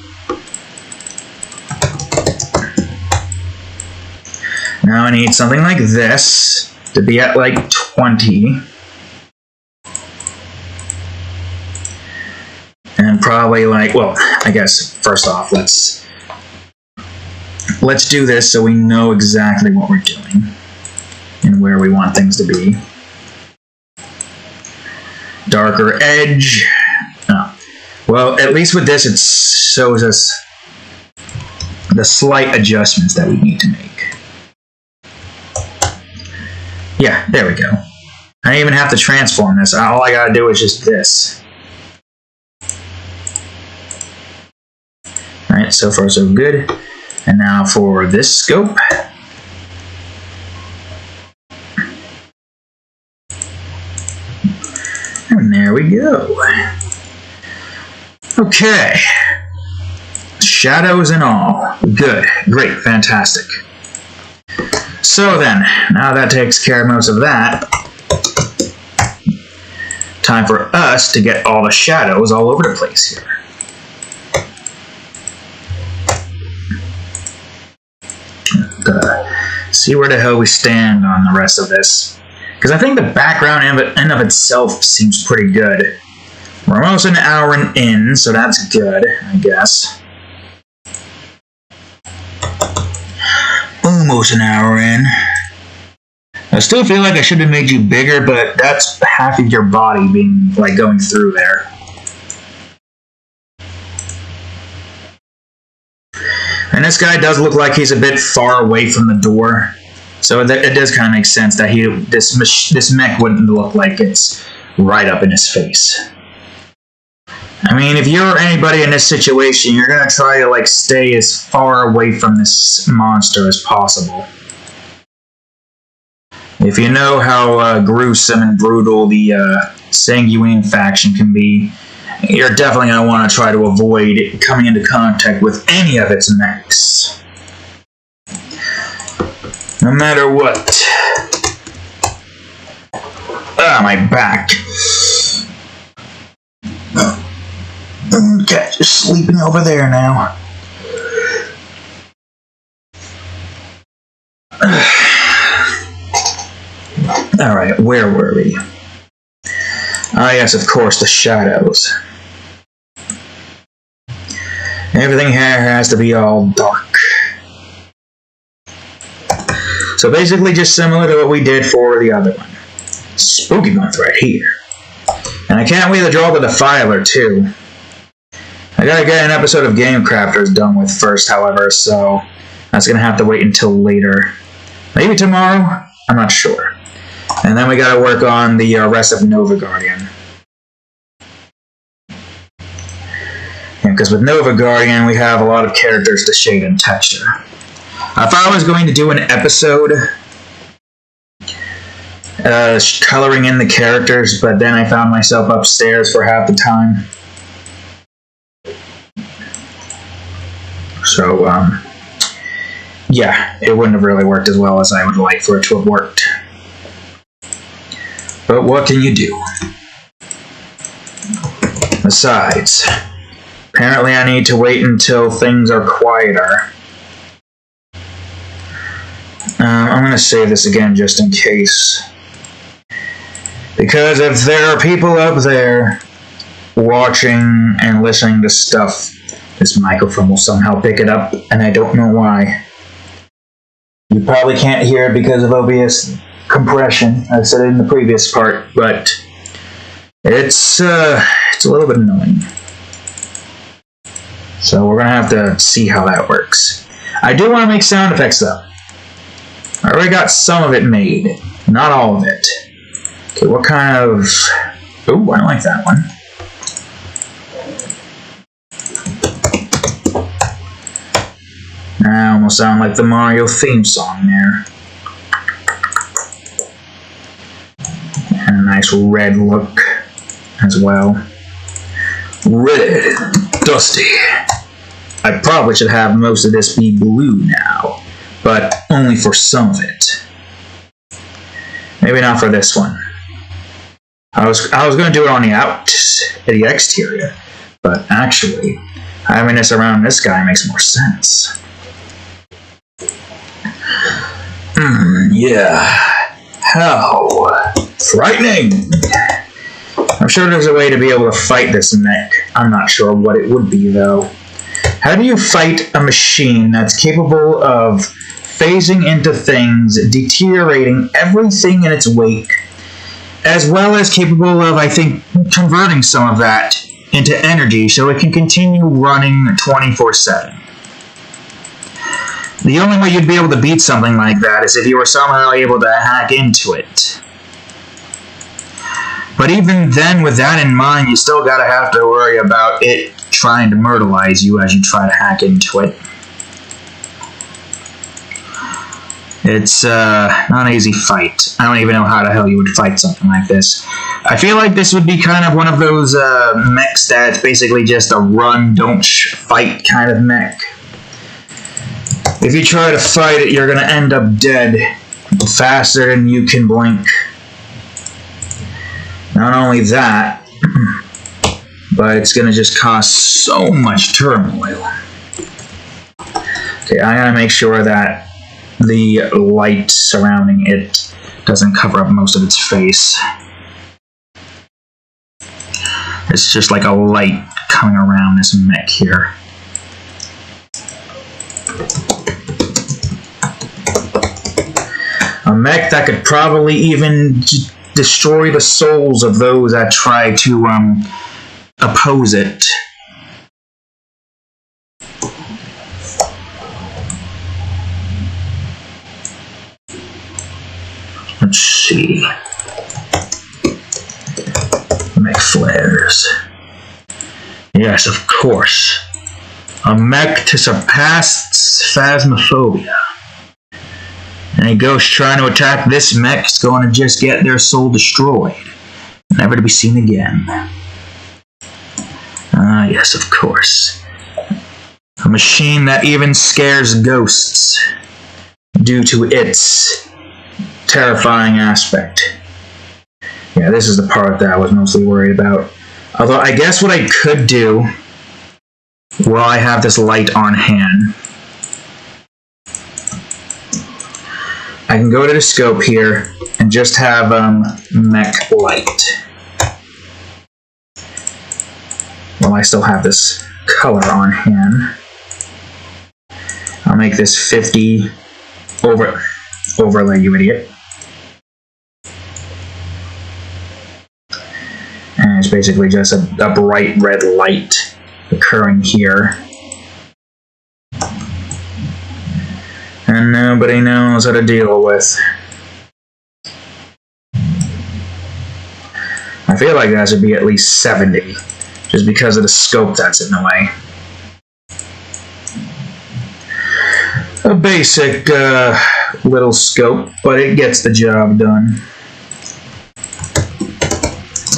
Now I need something like this to be at like 20. And probably like, well, I guess first off, let's do this so we know exactly what we're doing and where we want things to be. Darker edge. Oh. Well, at least with this, it shows us the slight adjustments that we need to make. Yeah, there we go. I don't even have to transform this. All I gotta do is just this. Alright, so far so good. And now for this scope. And there we go. Okay. Shadows and all. Good. Great. Fantastic. So then, now that takes care of most of that, time for us to get all the shadows all over the place here. See where the hell we stand on the rest of this. Because I think the background in of itself seems pretty good. We're almost an hour in, so that's good, I guess. Almost an hour in. I still feel like I should have made you bigger, but that's half of your body being, like, going through there. And this guy does look like he's a bit far away from the door. So it does kind of make sense that this mech wouldn't look like it's right up in his face. I mean, if you're anybody in this situation, you're going to try to like stay as far away from this monster as possible. If you know how gruesome and brutal the Sanguine faction can be, you're definitely going to want to try to avoid coming into contact with any of its mechs. No matter what. Ah, my back. Okay, just sleeping over there now. Alright, where were we? Ah, yes, of course, the shadows. Everything here has to be all dark. So basically just similar to what we did for the other one. Spooky month right here. And I can't wait to draw the Defiler, too. I gotta get an episode of Game Crafters done with first, however, so that's gonna have to wait until later. Maybe tomorrow? I'm not sure. And then we gotta work on the rest of Nova Guardian. Because with Nova Guardian, we have a lot of characters to shade and texture. I thought I was going to do an episode coloring in the characters, but then I found myself upstairs for half the time. So, yeah, it wouldn't have really worked as well as I would like for it to have worked. But what can you do? Besides, apparently I need to wait until things are quieter. I'm going to save this again just in case. Because if there are people up there watching and listening to stuff, this microphone will somehow pick it up, and I don't know why. You probably can't hear it because of OBS compression. I said it in the previous part, but it's a little bit annoying. So we're going to have to see how that works. I do want to make sound effects, though. I already got some of it made. Not all of it. Okay, what kind of... Ooh, I like that one. I almost sound like the Mario theme song there. And a nice red look as well. Red. Dusty. I probably should have most of this be blue now, but only for some of it. Maybe not for this one. I was going to do it on the exterior, but actually, having this around this guy makes more sense. Yeah. How frightening! I'm sure there's a way to be able to fight this mech. I'm not sure what it would be, though. How do you fight a machine that's capable of phasing into things, deteriorating everything in its wake, as well as capable of, I think, converting some of that into energy so it can continue running 24/7? The only way you'd be able to beat something like that is if you were somehow able to hack into it. But even then, with that in mind, you still gotta have to worry about it trying to myrtleize you as you try to hack into it. It's not an easy fight. I don't even know how the hell you would fight something like this. I feel like this would be kind of one of those mechs that's basically just a run, don't fight kind of mech. If you try to fight it, you're gonna end up dead faster than you can blink. Not only that, but it's gonna just cause so much turmoil. Okay, I gotta make sure that the light surrounding it doesn't cover up most of its face. It's just like a light coming around this mech here. A mech that could probably even destroy the souls of those that try to oppose it. Let's see. Mech flares. Yes, of course. A mech to surpass phasmophobia. Any ghost trying to attack this mech is going to just get their soul destroyed, never to be seen again. Ah, yes, of course. A machine that even scares ghosts due to its terrifying aspect. Yeah, this is the part that I was mostly worried about. Although, I guess what I could do while I have this light on hand, I can go to the scope here and just have mech light. While I still have this color on hand. I'll make this 50 overlay, you idiot. And it's basically just a bright red light occurring here. And nobody knows how to deal with. I feel like that should be at least 70, just because of the scope that's in the way. A basic little scope, but it gets the job done.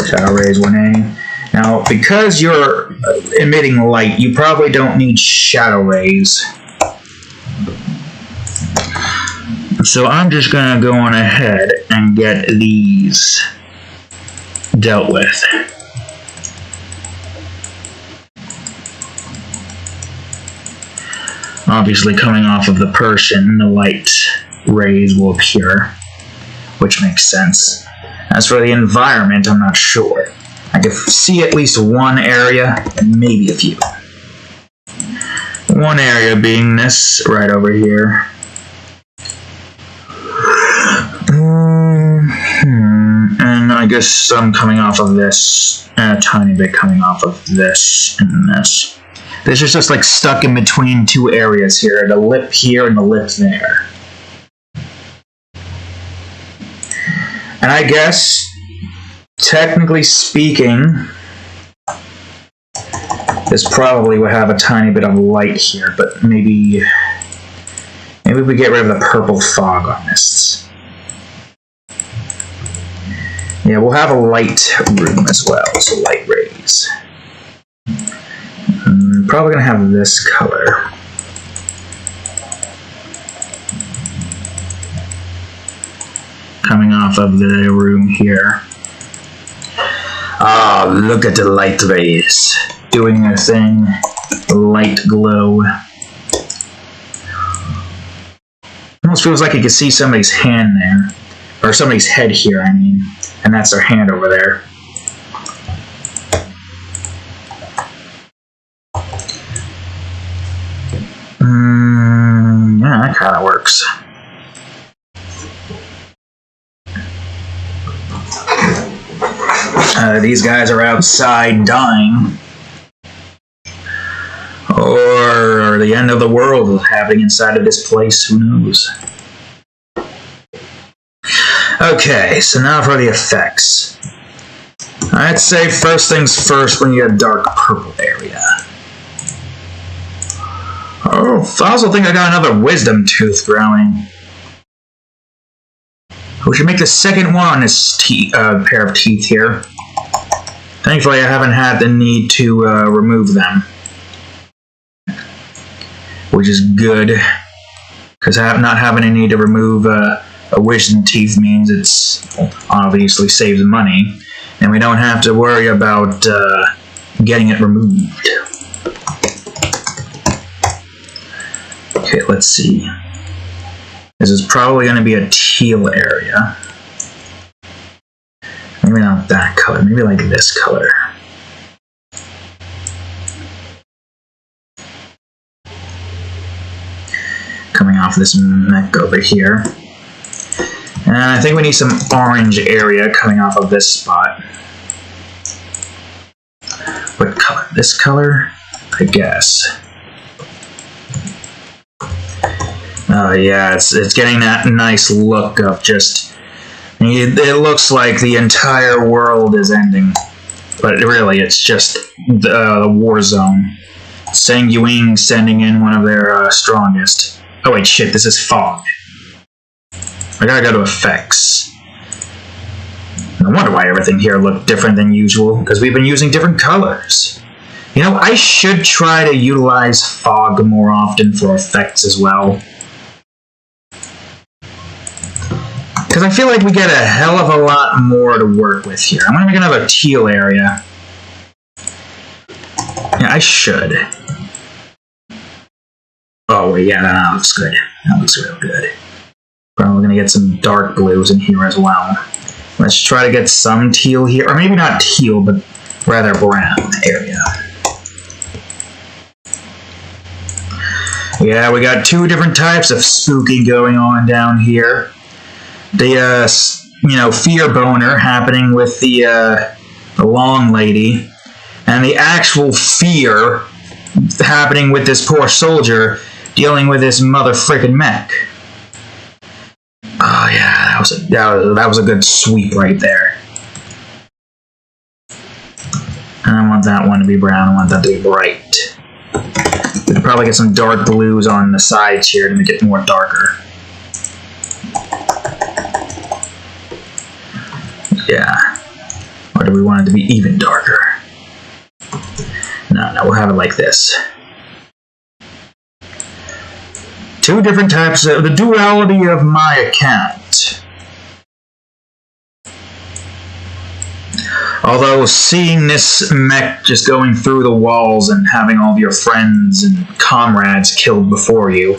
Shadow rays 1A. Now, because you're emitting light, you probably don't need shadow rays. So I'm just gonna go on ahead and get these dealt with. Obviously, coming off of the person, the light rays will appear, which makes sense. As for the environment, I'm not sure. I can see at least one area, and maybe a few. One area being this right over here. And I guess some coming off of this, and a tiny bit coming off of this and this. This is just like stuck in between two areas here, the lip here and the lip there. And I guess, technically speaking, this probably would have a tiny bit of light here, but maybe we get rid of the purple fog on this. Yeah, we'll have a light room as well, so light rays. Probably gonna have this color. Coming off of the room here. Ah, look at the light rays doing their thing. Light glow. Almost feels like you can see somebody's hand there. Or somebody's head here, I mean. And that's their hand over there. Yeah, that kind of works. These guys are outside dying. Or the end of the world is happening inside of this place, who knows? Okay, so now for the effects. I'd say first things first when you get a dark purple area. Oh, I also think I got another wisdom tooth growing. We should make the second one on this pair of teeth here. Thankfully, I haven't had the need to remove them. Which is good. Because not having a need to remove a wisdom teeth means it's obviously saves money. And we don't have to worry about getting it removed. Okay, let's see. This is probably going to be a teal area. Maybe not that color, maybe like this color. Coming off this neck over here. And I think we need some orange area coming off of this spot. What color? This color? I guess. Oh yeah, it's getting that nice look of just... It looks like the entire world is ending. But really, it's just the war zone. Sanguine sending in one of their strongest. Oh wait, shit, this is fog. I gotta go to effects. No wonder why everything here looked different than usual, because we've been using different colors. You know, I should try to utilize fog more often for effects as well. Because I feel like we get a hell of a lot more to work with here. I'm gonna have a teal area. Yeah, I should. Oh wait, yeah, that looks good. That looks real good. Probably gonna get some dark blues in here as well. Let's try to get some teal here, or maybe not teal, but rather brown area. Yeah, we got two different types of spooky going on down here. The, fear boner happening with the the long lady, and the actual fear happening with this poor soldier dealing with this mother frickin' mech. Oh yeah, that was a good sweep right there. And I want that one to be brown. I want that to be bright. We could probably get some dark blues on the sides here to make it more darker. Yeah. Or do we want it to be even darker? No, we'll have it like this. Two different types of the duality of my account. Although seeing this mech just going through the walls and having all of your friends and comrades killed before you,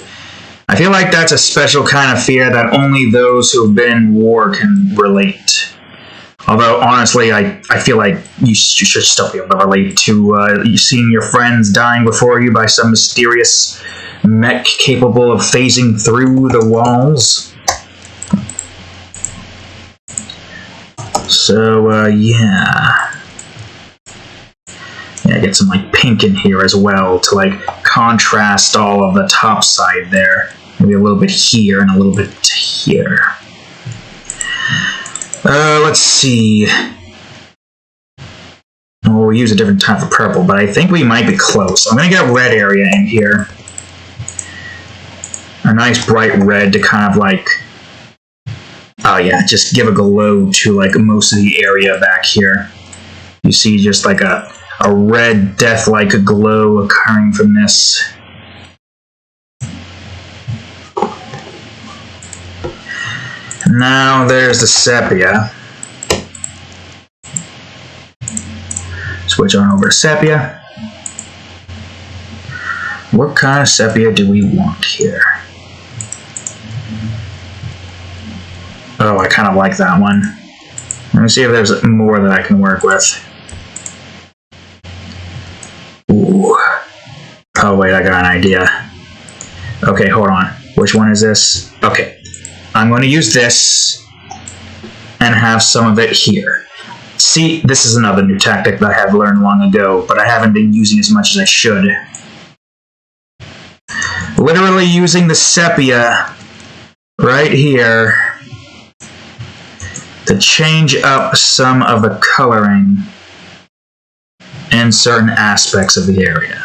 I feel like that's a special kind of fear that only those who have been in war can relate. Although, honestly, I feel like you should still be able to relate to seeing your friends dying before you by some mysterious mech capable of phasing through the walls. So, yeah. Yeah, get some, like, pink in here as well to, like, contrast all of the top side there. Maybe a little bit here and a little bit here. Let's see. We'll use a different type of purple, but I think we might be close. I'm going to get a red area in here. A nice bright red to kind of like... Oh yeah, just give a glow to like most of the area back here. You see just like a red death-like glow occurring from this. Now there's the sepia. Switch on over to sepia. What kind of sepia do we want here? Oh, I kind of like that one. Let me see if there's more that I can work with. Ooh. Oh wait, I got an idea. Okay, hold on. Which one is this? Okay. I'm going to use this and have some of it here. See, this is another new tactic that I have learned long ago, but I haven't been using as much as I should. Literally using the sepia right here to change up some of the coloring in certain aspects of the area.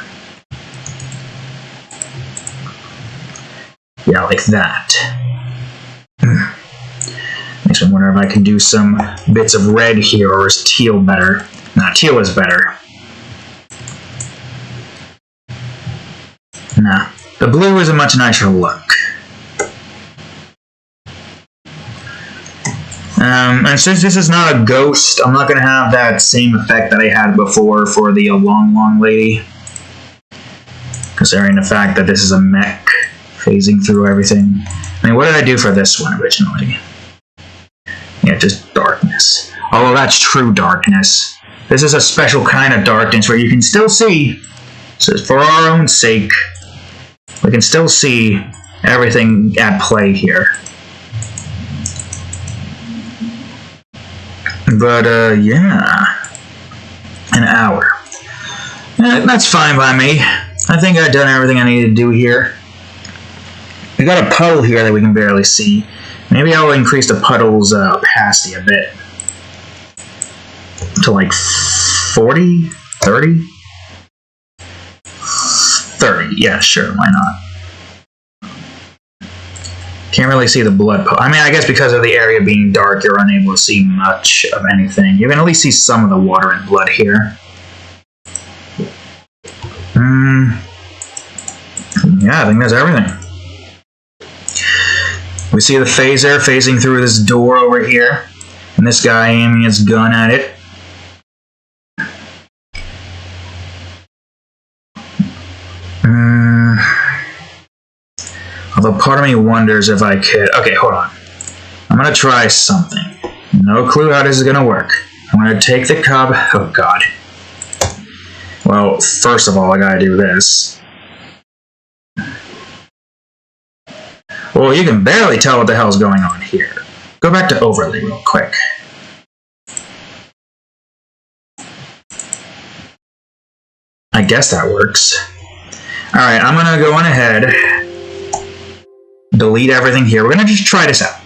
Yeah, like that. Makes me wonder if I can do some bits of red here, or is teal better? Nah, teal is better. Nah, the blue is a much nicer look. And since this is not a ghost, I'm not going to have that same effect that I had before for the long lady. Considering the fact that this is a mech phasing through everything. I mean, what did I do for this one originally? Yeah, just darkness. Although that's true darkness. This is a special kind of darkness where you can still see, so for our own sake, we can still see everything at play here. But, yeah. An hour. That's fine by me. I think I've done everything I need to do here. We got a puddle here that we can barely see. Maybe I'll increase the puddle's opacity a bit. To like 40? 30? 30, yeah, sure, why not? Can't really see the blood. I mean, I guess because of the area being dark, you're unable to see much of anything. You can at least see some of the water and blood here. Yeah, I think that's everything. We see the phaser phasing through this door over here, and this guy aiming his gun at it. Although part of me wonders if I could... Okay, hold on. I'm going to try something. No clue how this is going to work. I'm going to take the cub... Oh, God. Well, first of all, I got to do this. Well, you can barely tell what the hell's going on here. Go back to overlay real quick. I guess that works. Alright, I'm gonna go on ahead, delete everything here. We're gonna just try this out.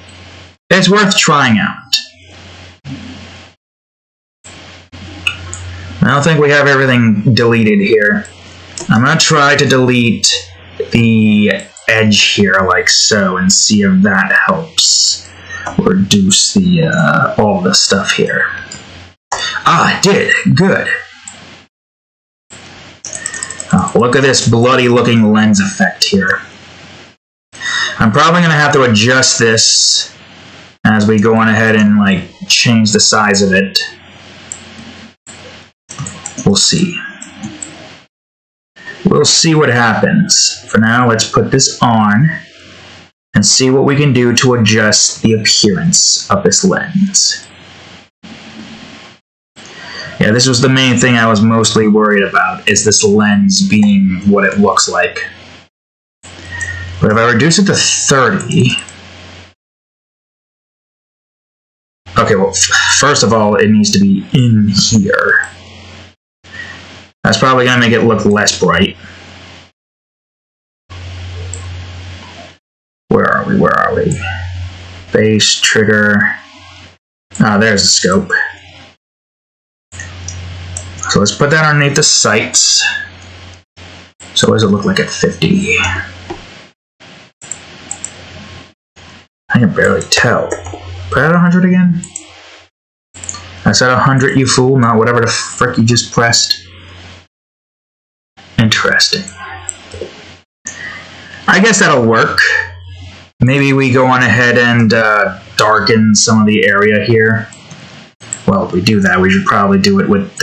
It's worth trying out. I don't think we have everything deleted here. I'm gonna try to delete the edge here like so and see if that helps reduce the all the stuff here. Ah, it did. Good. Oh, look at this bloody looking lens effect here. I'm probably gonna have to adjust this as we go on ahead and like change the size of it. We'll see. We'll see what happens. For now, let's put this on and see what we can do to adjust the appearance of this lens. Yeah, this was the main thing I was mostly worried about, is this lens being what it looks like. But if I reduce it to 30... Okay, well, first of all, it needs to be in here. That's probably going to make it look less bright. Where are we? Where are we? Base, trigger. Ah, there's the scope. So let's put that underneath the sights. So what does it look like at 50? I can barely tell. Put it at 100 again? I said 100, you fool, not whatever the frick you just pressed. Interesting. I guess that'll work. Maybe we go on ahead and darken some of the area here. Well, if we do that, we should probably do it with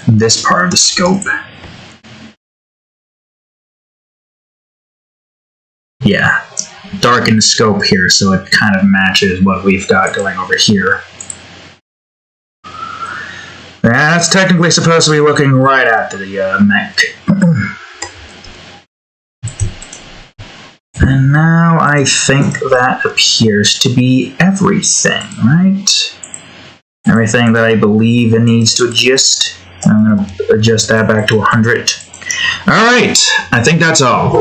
this part of the scope. Yeah, darken the scope here so it kind of matches what we've got going over here. That's technically supposed to be looking right at the mech. And now I think that appears to be everything, right? Everything that I believe it needs to adjust. I'm going to adjust that back to 100. Alright, I think that's all.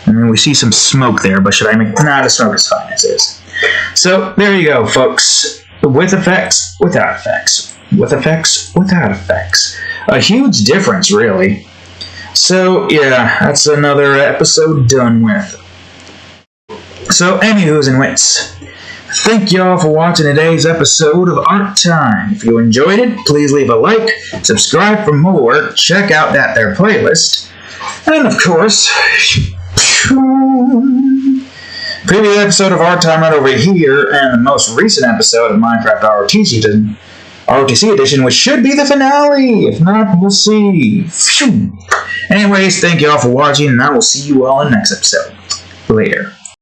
I mean, we see some smoke there, but should I make... Nah, the smoke is fine as is. So, there you go, folks. With effects, without effects. With effects, without effects. A huge difference, really. So, yeah, that's another episode done with. So, anywho's and wits. Thank y'all for watching today's episode of Art Time. If you enjoyed it, please leave a like, subscribe for more, check out that there playlist, and of course, previous episode of Art Time right over here, and the most recent episode of Minecraft ROTC Edition, which should be the finale. If not, we'll see. Phew. Anyways, thank you all for watching, and I will see you all in the next episode. Later.